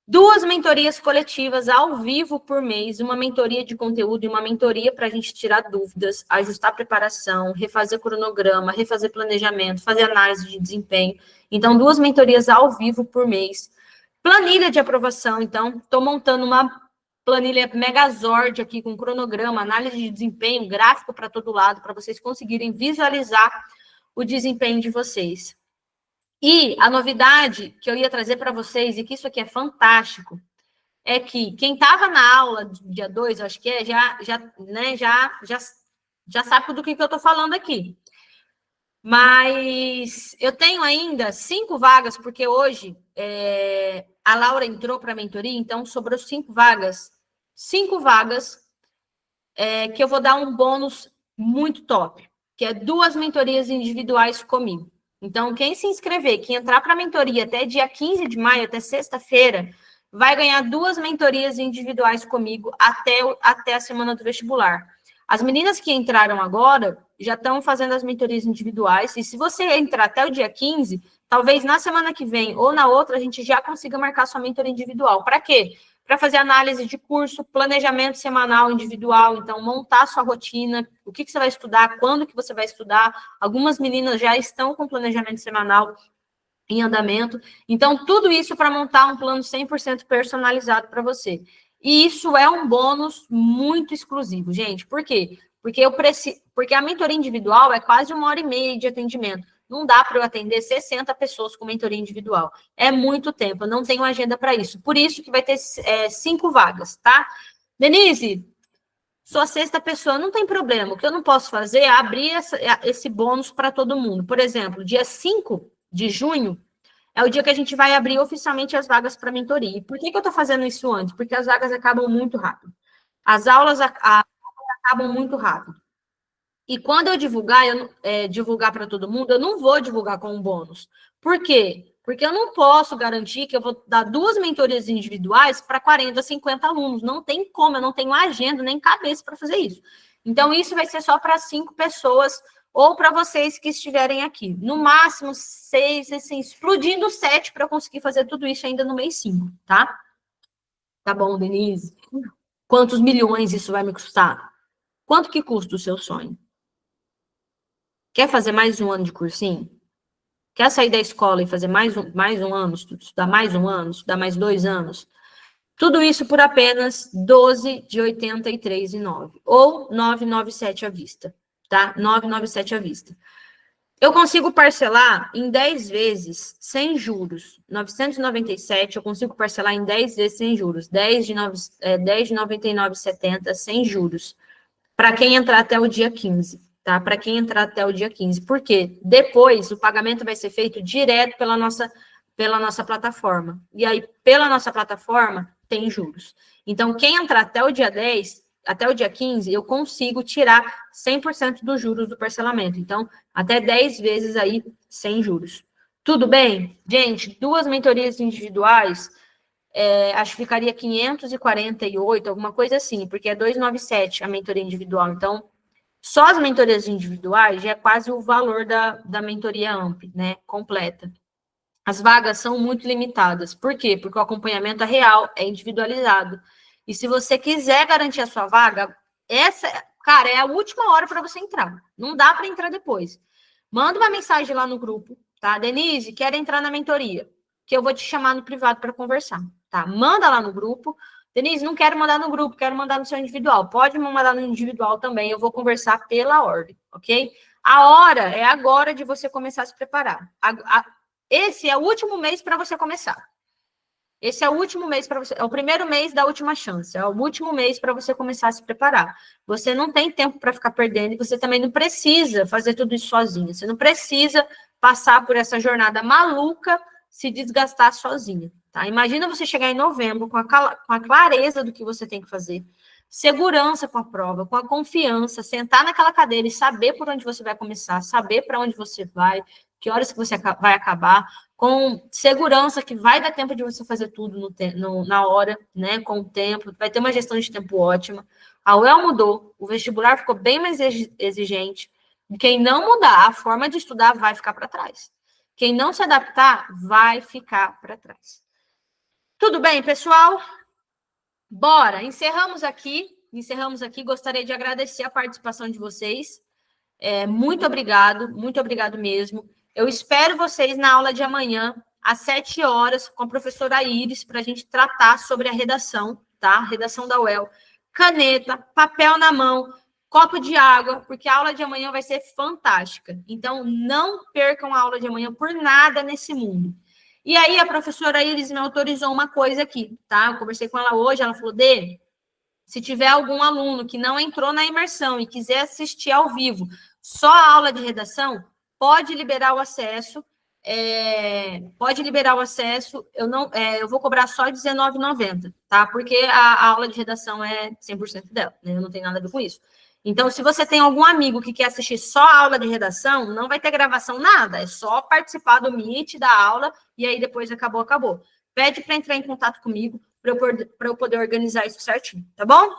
2 mentorias coletivas ao vivo por mês, uma mentoria de conteúdo e uma mentoria para a gente tirar dúvidas, ajustar a preparação, refazer cronograma, refazer planejamento, fazer análise de desempenho. Então, 2 mentorias ao vivo por mês. Planilha de aprovação, então, estou montando uma planilha Megazord aqui com cronograma, análise de desempenho, gráfico para todo lado, para vocês conseguirem visualizar o desempenho de vocês. E a novidade que eu ia trazer para vocês, e que isso aqui é fantástico, é que quem estava na aula do dia 2, acho que já sabe do que eu estou falando aqui. Mas eu tenho ainda 5 vagas, porque hoje a Laura entrou para a mentoria, então sobrou 5 vagas. 5 vagas que eu vou dar um bônus muito top, que é 2 mentorias individuais comigo. Então, quem se inscrever, quem entrar para a mentoria até dia 15 de maio, até sexta-feira, vai ganhar 2 mentorias individuais comigo até a semana do vestibular. As meninas que entraram agora já estão fazendo as mentorias individuais, e se você entrar até o dia 15, talvez na semana que vem ou na outra, a gente já consiga marcar sua mentoria individual. Para quê? Para fazer análise de curso, planejamento semanal individual, então montar sua rotina, o que você vai estudar, quando que você vai estudar. Algumas meninas já estão com planejamento semanal em andamento. Então, tudo isso para montar um plano 100% personalizado para você. E isso é um bônus muito exclusivo, gente. Por quê? Porque a mentoria individual é quase 1h30 de atendimento. Não dá para eu atender 60 pessoas com mentoria individual. É muito tempo, eu não tenho agenda para isso. Por isso que vai ter 5 vagas, tá? Denise, sou a 6ª pessoa, não tem problema. O que eu não posso fazer é abrir esse bônus para todo mundo. Por exemplo, dia 5 de junho é o dia que a gente vai abrir oficialmente as vagas para mentoria. E por que eu estou fazendo isso antes? Porque as vagas acabam muito rápido. As aulas acabam muito rápido. E quando eu divulgar para todo mundo, eu não vou divulgar com um bônus. Por quê? Porque eu não posso garantir que eu vou dar 2 mentorias individuais para 40, 50 alunos. Não tem como, eu não tenho agenda nem cabeça para fazer isso. Então, isso vai ser só para 5 pessoas ou para vocês que estiverem aqui. No máximo, 6, assim, explodindo 7 para eu conseguir fazer tudo isso ainda no mês 5, tá? Tá bom, Denise? Quantos milhões isso vai me custar? Quanto que custa o seu sonho? Quer fazer mais um ano de cursinho? Quer sair da escola e fazer mais um ano, estudar mais um ano, estudar mais 2 anos? Tudo isso por apenas 12 de 83,9 ou 997 à vista, tá? 997 à vista. Eu consigo parcelar em 10 vezes sem juros. 997 eu consigo parcelar em 10 vezes sem juros. 10 de 99,70 sem juros. Para quem entrar até o dia 15, tá? Para quem entrar até o dia 15. Por quê? Depois o pagamento vai ser feito direto pela nossa plataforma. E aí, pela nossa plataforma, tem juros. Então, quem entrar até o dia 10, até o dia 15, eu consigo tirar 100% dos juros do parcelamento. Então, até 10 vezes aí, sem juros. Tudo bem? Gente, 2 mentorias individuais, acho que ficaria 548, alguma coisa assim, porque é 297 a mentoria individual. Então, só as mentorias individuais já é quase o valor da mentoria AMP, né, completa. As vagas são muito limitadas. Por quê? Porque o acompanhamento é real, é individualizado. E se você quiser garantir a sua vaga, cara, é a última hora para você entrar. Não dá para entrar depois. Manda uma mensagem lá no grupo, tá? Denise, quero entrar na mentoria, que eu vou te chamar no privado para conversar, tá? Manda lá no grupo. Denise, não quero mandar no grupo, quero mandar no seu individual. Pode me mandar no individual também, eu vou conversar pela ordem, ok? A hora é agora de você começar a se preparar. Esse é o último mês para você começar. Esse é o último mês para você. É o primeiro mês da última chance. É o último mês para você começar a se preparar. Você não tem tempo para ficar perdendo e você também não precisa fazer tudo isso sozinha. Você não precisa passar por essa jornada maluca, se desgastar sozinha. Tá? Imagina você chegar em novembro com a clareza do que você tem que fazer, segurança com a prova, com a confiança, sentar naquela cadeira e saber por onde você vai começar, saber para onde você vai, que horas que você vai acabar, com segurança que vai dar tempo de você fazer tudo na hora, né, com o tempo, vai ter uma gestão de tempo ótima. A UEL mudou, o vestibular ficou bem mais exigente. Quem não mudar a forma de estudar vai ficar para trás. Quem não se adaptar vai ficar para trás. Tudo bem, pessoal? Bora, encerramos aqui. Gostaria de agradecer a participação de vocês. Muito obrigado mesmo. Eu espero vocês na aula de amanhã, às 7 horas, com a professora Iris, para a gente tratar sobre a redação, tá? Redação da UEL. Caneta, papel na mão, copo de água, porque a aula de amanhã vai ser fantástica. Então, não percam a aula de amanhã por nada nesse mundo. E aí, a professora Iris me autorizou uma coisa aqui, tá? Eu conversei com ela hoje, ela falou, Dê, se tiver algum aluno que não entrou na imersão e quiser assistir ao vivo só a aula de redação, pode liberar o acesso. Eu vou cobrar só R$19,90, tá? Porque a aula de redação é 100% dela, né? Eu não tenho nada a ver com isso. Então, se você tem algum amigo que quer assistir só a aula de redação, não vai ter gravação, nada. É só participar do Meet, da aula, e aí depois acabou. Pede para entrar em contato comigo, para eu poder organizar isso certinho, tá bom?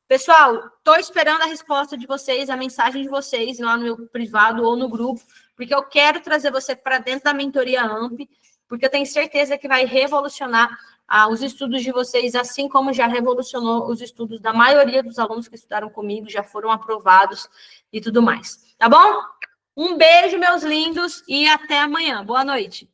Pessoal, estou esperando a resposta de vocês, a mensagem de vocês lá no meu privado ou no grupo, porque eu quero trazer você para dentro da mentoria AMP, porque eu tenho certeza que vai revolucionar os estudos de vocês, assim como já revolucionou os estudos da maioria dos alunos que estudaram comigo, já foram aprovados e tudo mais. Tá bom? Um beijo, meus lindos, e até amanhã. Boa noite.